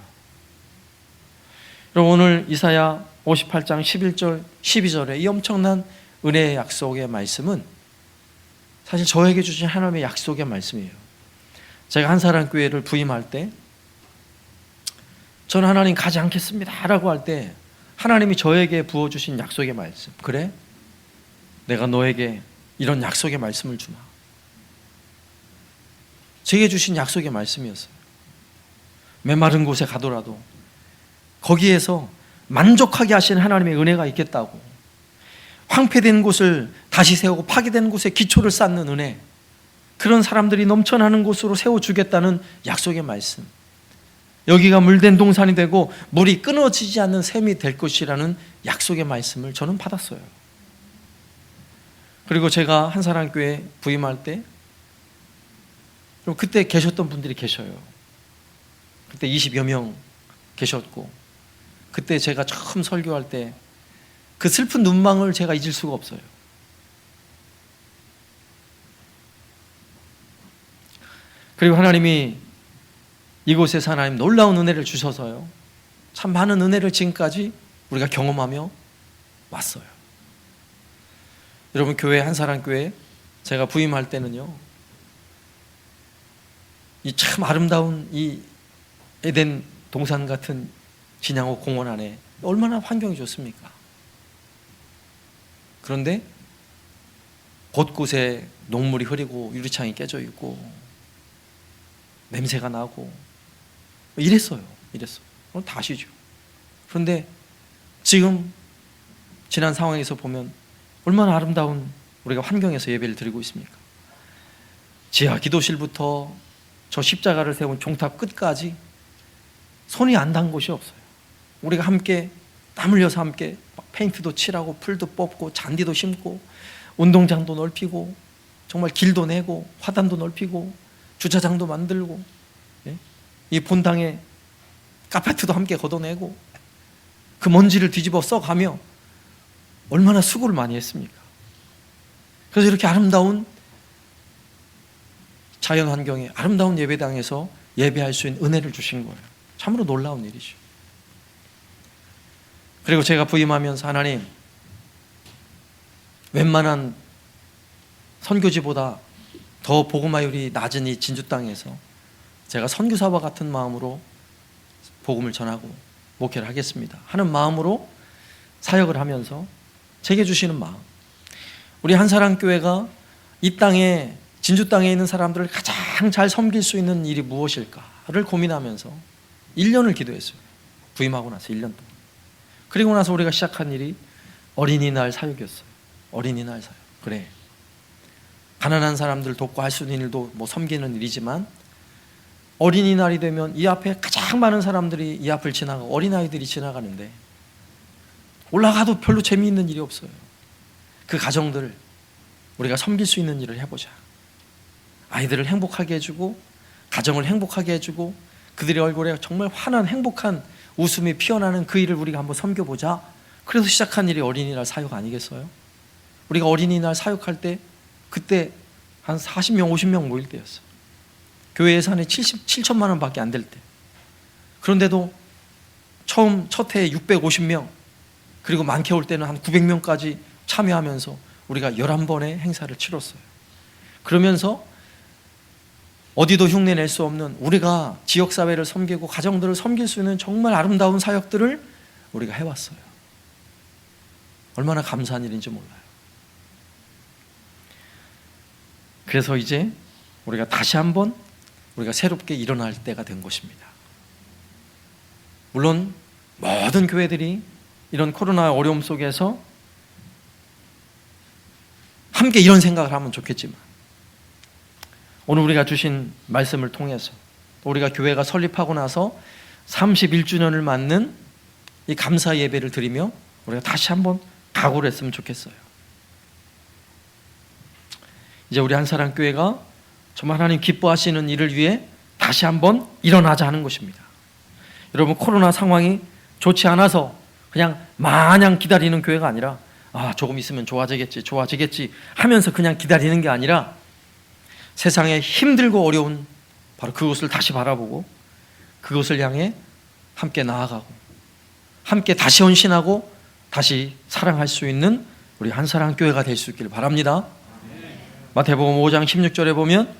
Speaker 1: 여러분, 오늘 이사야 58장 11절 12절의 이 엄청난 은혜의 약속의 말씀은 사실 저에게 주신 하나님의 약속의 말씀이에요. 제가 한사랑교회를 부임할 때 저는 하나님 가지 않겠습니다 라고 할 때 하나님이 저에게 부어주신 약속의 말씀, 그래? 내가 너에게 이런 약속의 말씀을 주마. 제게 주신 약속의 말씀이었어요. 메마른 곳에 가더라도 거기에서 만족하게 하시는 하나님의 은혜가 있겠다고, 황폐된 곳을 다시 세우고 파괴된 곳에 기초를 쌓는 은혜, 그런 사람들이 넘쳐나는 곳으로 세워주겠다는 약속의 말씀, 여기가 물된 동산이 되고 물이 끊어지지 않는 샘이 될 것이라는 약속의 말씀을 저는 받았어요. 그리고 제가 한사랑교회 부임할 때 그때 계셨던 분들이 계셔요. 그때 20여 명 계셨고, 그때 제가 처음 설교할 때 그 슬픈 눈망울 제가 잊을 수가 없어요. 그리고 하나님이 이곳에서 하나님 놀라운 은혜를 주셔서요, 참 많은 은혜를 지금까지 우리가 경험하며 왔어요. 여러분, 교회 한사랑교회 제가 부임할 때는요, 이 참 아름다운 이 에덴 동산 같은 진양호 공원 안에 얼마나 환경이 좋습니까? 그런데 곳곳에 녹물이 흐리고 유리창이 깨져 있고 냄새가 나고 이랬어요. 다 아시죠? 그런데 지금 지난 상황에서 보면 얼마나 아름다운 우리가 환경에서 예배를 드리고 있습니까? 지하 기도실부터 저 십자가를 세운 종탑 끝까지 손이 안 닿은 곳이 없어요. 우리가 함께 땀 흘려서 함께 페인트도 칠하고 풀도 뽑고 잔디도 심고 운동장도 넓히고 정말 길도 내고 화단도 넓히고 주차장도 만들고, 이 본당에 카페트도 함께 걷어내고 그 먼지를 뒤집어 써가며 얼마나 수고를 많이 했습니까? 그래서 이렇게 아름다운 자연 환경에 아름다운 예배당에서 예배할 수 있는 은혜를 주신 거예요. 참으로 놀라운 일이죠. 그리고 제가 부임하면서 하나님, 웬만한 선교지보다 더 복음화율이 낮은 이 진주 땅에서 제가 선교사와 같은 마음으로 복음을 전하고 목회를 하겠습니다 하는 마음으로 사역을 하면서 제게 주시는 마음, 우리 한사랑교회가 이 땅에, 진주 땅에 있는 사람들을 가장 잘 섬길 수 있는 일이 무엇일까를 고민하면서 1년을 기도했어요. 부임하고 나서 1년 동안. 그리고 나서 우리가 시작한 일이 어린이날 사역이었어요. 어린이날 사역. 그래, 가난한 사람들 돕고 할 수 있는 일도 뭐 섬기는 일이지만, 어린이날이 되면 이 앞에 가장 많은 사람들이 이 앞을 지나가고 어린아이들이 지나가는데 올라가도 별로 재미있는 일이 없어요. 그 가정들 우리가 섬길 수 있는 일을 해보자. 아이들을 행복하게 해주고 가정을 행복하게 해주고 그들의 얼굴에 정말 환한 행복한 웃음이 피어나는 그 일을 우리가 한번 섬겨보자. 그래서 시작한 일이 어린이날 사역 아니겠어요? 우리가 어린이날 사역할 때 그때 한 40명 50명 모일 때였어요. 교회 예산이 7천만 원밖에 안 될 때. 그런데도 첫 해에 650명, 그리고 많게 올 때는 한 900명까지 참여하면서 우리가 11번의 행사를 치렀어요. 그러면서 어디도 흉내낼 수 없는, 우리가 지역사회를 섬기고 가정들을 섬길 수 있는 정말 아름다운 사역들을 우리가 해왔어요. 얼마나 감사한 일인지 몰라요. 그래서 이제 우리가 다시 한번 우리가 새롭게 일어날 때가 된 것입니다. 물론 모든 교회들이 이런 코로나 어려움 속에서 함께 이런 생각을 하면 좋겠지만, 오늘 우리가 주신 말씀을 통해서 우리가 교회가 설립하고 나서 31주년을 맞는 이 감사 예배를 드리며 우리가 다시 한번 각오를 했으면 좋겠어요. 이제 우리 한사랑교회가 정말 하나님 기뻐하시는 일을 위해 다시 한번 일어나자 하는 것입니다. 여러분, 코로나 상황이 좋지 않아서 그냥 마냥 기다리는 교회가 아니라, 조금 있으면 좋아지겠지 하면서 그냥 기다리는 게 아니라, 세상에 힘들고 어려운 바로 그것을 다시 바라보고 그것을 향해 함께 나아가고 함께 다시 헌신하고 다시 사랑할 수 있는 우리 한사랑교회가 될 수 있기를 바랍니다. 마태복음 5장 16절에 보면,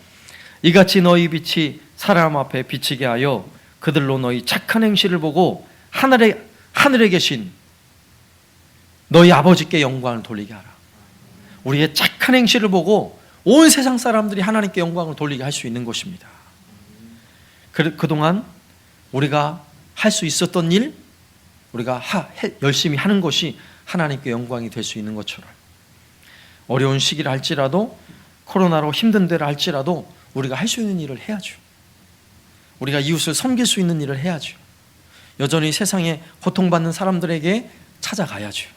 Speaker 1: 이같이 너희 빛이 사람 앞에 비치게 하여 그들로 너희 착한 행실을 보고 하늘에 계신 너희 아버지께 영광을 돌리게 하라. 우리의 착한 행실을 보고 온 세상 사람들이 하나님께 영광을 돌리게 할 수 있는 것입니다. 그동안 우리가 할 수 있었던 일, 우리가 열심히 하는 것이 하나님께 영광이 될 수 있는 것처럼, 어려운 시기를 할지라도, 코로나로 힘든 데를 할지라도 우리가 할 수 있는 일을 해야죠. 우리가 이웃을 섬길 수 있는 일을 해야죠. 여전히 세상에 고통받는 사람들에게 찾아가야죠.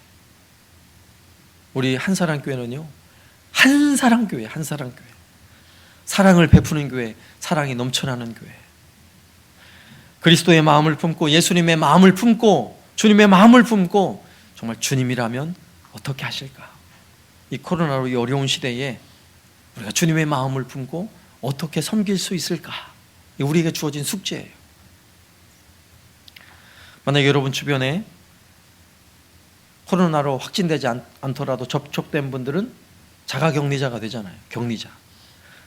Speaker 1: 우리 한사랑교회는요, 한사랑교회, 사랑을 베푸는 교회, 사랑이 넘쳐나는 교회, 그리스도의 마음을 품고 예수님의 마음을 품고 주님의 마음을 품고 정말 주님이라면 어떻게 하실까? 이 코로나로 이 어려운 시대에 우리가 주님의 마음을 품고 어떻게 섬길 수 있을까? 이게 우리에게 주어진 숙제예요. 만약에 여러분 주변에 코로나로 확진되지 않더라도 접촉된 분들은 자가격리자가 되잖아요. 격리자.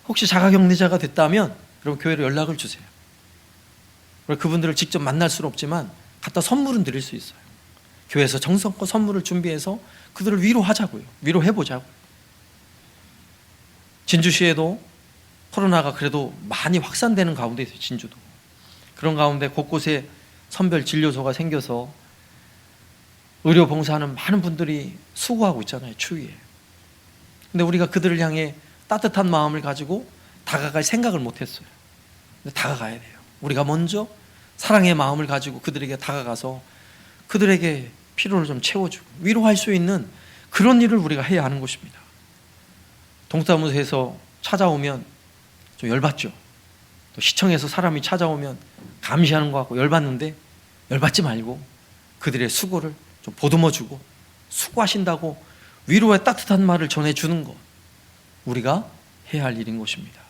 Speaker 1: 혹시 자가격리자가 됐다면 여러분 교회로 연락을 주세요. 그분들을 직접 만날 수는 없지만 갖다 선물은 드릴 수 있어요. 교회에서 정성껏 선물을 준비해서 그들을 위로하자고요. 위로해보자고요. 진주시에도 코로나가 그래도 많이 확산되는 가운데 있어요. 진주도. 그런 가운데 곳곳에 선별 진료소가 생겨서 의료 봉사하는 많은 분들이 수고하고 있잖아요. 추위에. 근데 우리가 그들을 향해 따뜻한 마음을 가지고 다가갈 생각을 못했어요. 근데 다가가야 돼요. 우리가 먼저 사랑의 마음을 가지고 그들에게 다가가서 그들에게 피로를 좀 채워주고 위로할 수 있는 그런 일을 우리가 해야 하는 것입니다. 동사무소에서 찾아오면 좀 열받죠. 또 시청에서 사람이 찾아오면 감시하는 것 같고 열받는데 열받지 말고 그들의 수고를 좀 보듬어주고 수고하신다고 위로의 따뜻한 말을 전해주는 것, 우리가 해야 할 일인 것입니다.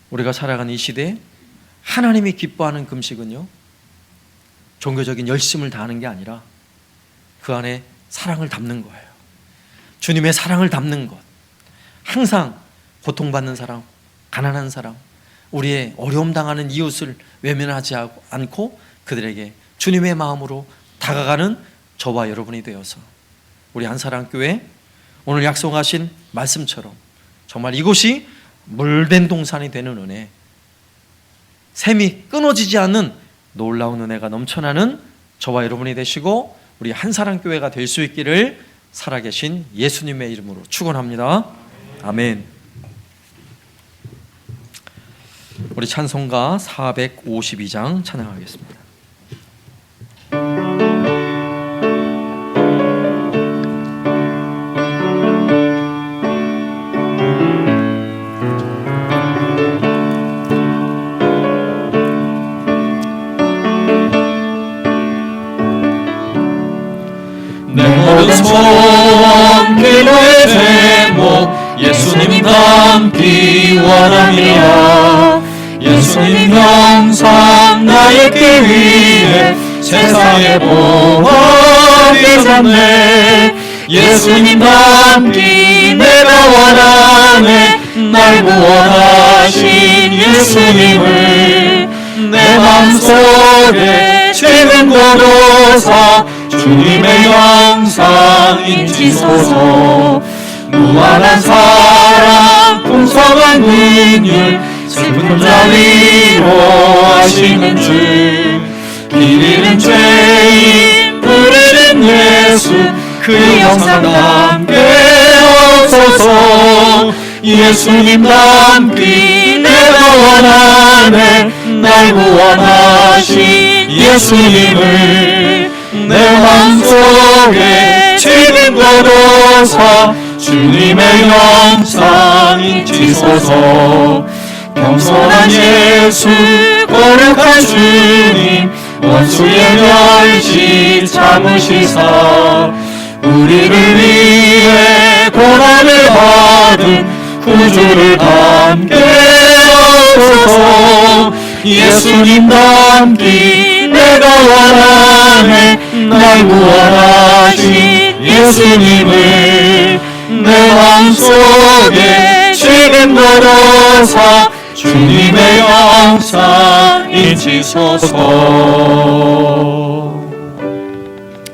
Speaker 1: 우리가 살아가는 이 시대에 하나님이 기뻐하는 금식은요, 종교적인 열심을 다하는 게 아니라 그 안에 사랑을 담는 거예요. 주님의 사랑을 담는 것. 항상 고통받는 사람, 가난한 사람, 우리의 어려움 당하는 이웃을 외면하지 않고 그들에게 주님의 마음으로 다가가는 저와 여러분이 되어서 우리 한사랑교회 오늘 약속하신 말씀처럼 정말 이곳이 물된 동산이 되는 은혜, 샘이 끊어지지 않는 놀라운 은혜가 넘쳐나는 저와 여러분이 되시고 우리 한사랑교회가 될 수 있기를 살아계신 예수님의 이름으로 축원합니다. 아멘. 우리 찬송가 452장 찬양하겠습니다. 모든 소원 기도의 제목 예수님 닮기 원합니다. 예수님 형상 나의 길 위에 세상의 보험이 잡네. 예수님 닮기 내가 원하네. 날 구원하신 예수님을 내 맘속에 지금 거둬서 주님의 영상 인치소서. 무한한 사랑 풍성한 긍휼 슬픈 자 위로하시는 주. 길 잃은 죄인 불 잃은 예수 그 영상 담게 하옵소서. 예수님 닮기 내가 원하네. 날 구원하신 예수님을 내 맘속에 지금 거둬서 주님의 영상 인치소서. 겸손한 예수 거룩한 주님 원수의 멸시 참으시사 우리를 위해 고난을 받은 구주를 담게 하옵소서. 예수님 닮기 내가 원하네. 날 구원하신 예수님을 내 마음속에 지금 걸어서 주님의 영상 인치소서.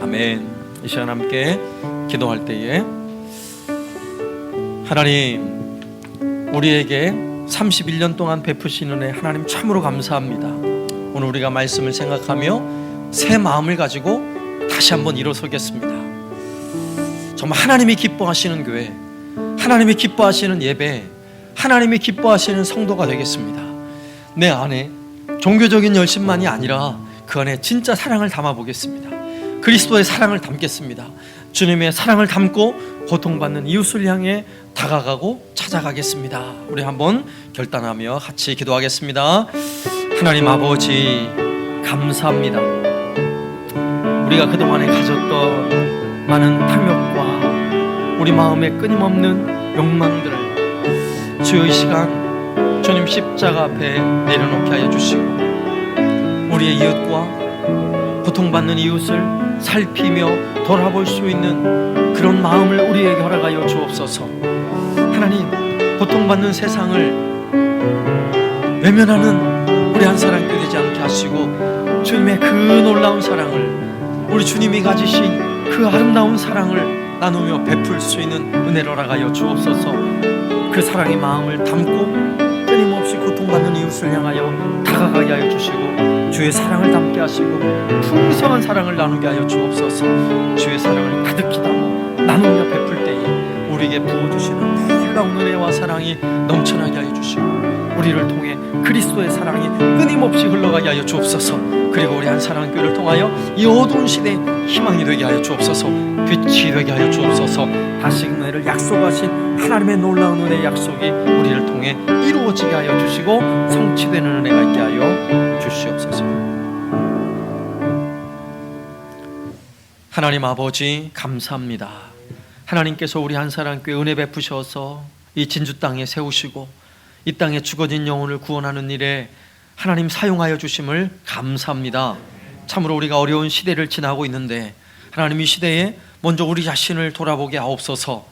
Speaker 1: 아멘. 이 시간 함께 기도할 때에 하나님, 우리에게 31년 동안 베푸신 은혜 하나님 참으로 감사합니다. 오늘 우리가 말씀을 생각하며 새 마음을 가지고 다시 한번 일어서겠습니다. 정말 하나님이 기뻐하시는 교회, 하나님이 기뻐하시는 예배, 하나님이 기뻐하시는 성도가 되겠습니다. 내 안에 종교적인 열심만이 아니라 그 안에 진짜 사랑을 담아보겠습니다. 그리스도의 사랑을 담겠습니다. 주님의 사랑을 담고 고통받는 이웃을 향해 다가가고 찾아가겠습니다. 우리 한번 결단하며 같이 기도하겠습니다. 하나님 아버지, 감사합니다. 우리가 그동안에 가졌던 많은 탐욕과 우리 마음의 끊임없는 욕망들을 주여 이 시간 주님 십자가 앞에 내려놓게 하여 주시고, 우리의 이웃과 고통받는 이웃을 살피며 돌아볼 수 있는 그런 마음을 우리에게 허락하여 주옵소서. 하나님, 고통받는 세상을 외면하는 우리 한 사람 되지 않게 하시고, 주님의 그 놀라운 사랑을, 우리 주님이 가지신 그 아름다운 사랑을 나누며 베풀 수 있는 은혜를 허락하여 주옵소서. 그 사랑의 마음을 담고 끊임없이 고통받는 이웃을 향하여 다가가게 하여 주시고, 주의 사랑을 담게 하시고 풍성한 사랑을 나누게 하여 주옵소서. 주의 사랑을 가득히 담아 나누며 베풀 때에 우리에게 부어주시는 놀라운 은혜와 사랑이 넘쳐나게 하여 주시고, 우리를 통해 그리스도의 사랑이 끊임없이 흘러가게 하여 주옵소서. 그리고 우리 한사랑교회를 통하여 이 어두운 시대에 희망이 되게 하여 주옵소서. 빛이 되게 하여 주옵소서. 다시 은혜를 약속하신 하나님의 놀라운 은혜의 약속이 우리를 통해 이루어지게 하여 주시고 성취되는 은혜가 있게 하여 주시옵소서. 하나님 아버지, 감사합니다. 하나님께서 우리 한사랑교회 은혜 베푸셔서 이 진주 땅에 세우시고 이 땅에 죽어진 영혼을 구원하는 일에 하나님 사용하여 주심을 감사합니다. 참으로 우리가 어려운 시대를 지나고 있는데 하나님, 이 시대에 먼저 우리 자신을 돌아보게 하옵소서.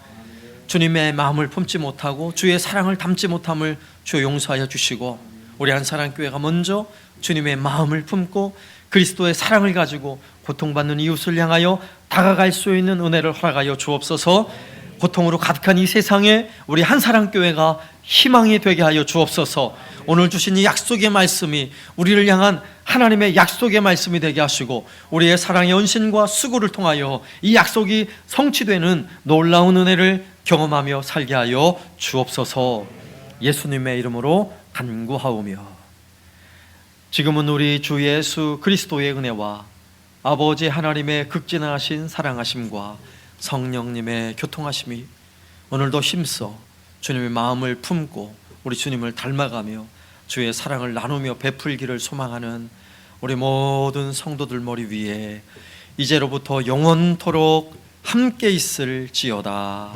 Speaker 1: 주님의 마음을 품지 못하고 주의 사랑을 담지 못함을 주여 용서하여 주시고, 우리 한사랑교회가 먼저 주님의 마음을 품고 그리스도의 사랑을 가지고 고통받는 이웃을 향하여 다가갈 수 있는 은혜를 허락하여 주옵소서. 고통으로 가득한 이 세상에 우리 한사랑교회가 희망이 되게 하여 주옵소서. 오늘 주신 이 약속의 말씀이 우리를 향한 하나님의 약속의 말씀이 되게 하시고, 우리의 사랑의 헌신과 수고를 통하여 이 약속이 성취되는 놀라운 은혜를 경험하며 살게 하여 주옵소서. 예수님의 이름으로 간구하오며, 지금은 우리 주 예수 그리스도의 은혜와 아버지 하나님의 극진하신 사랑하심과 성령님의 교통하심이 오늘도 힘써 주님의 마음을 품고 우리 주님을 닮아가며 주의 사랑을 나누며 베풀기를 소망하는 우리 모든 성도들 머리 위에 이제로부터 영원토록 함께 있을지어다.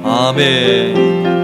Speaker 1: 아멘.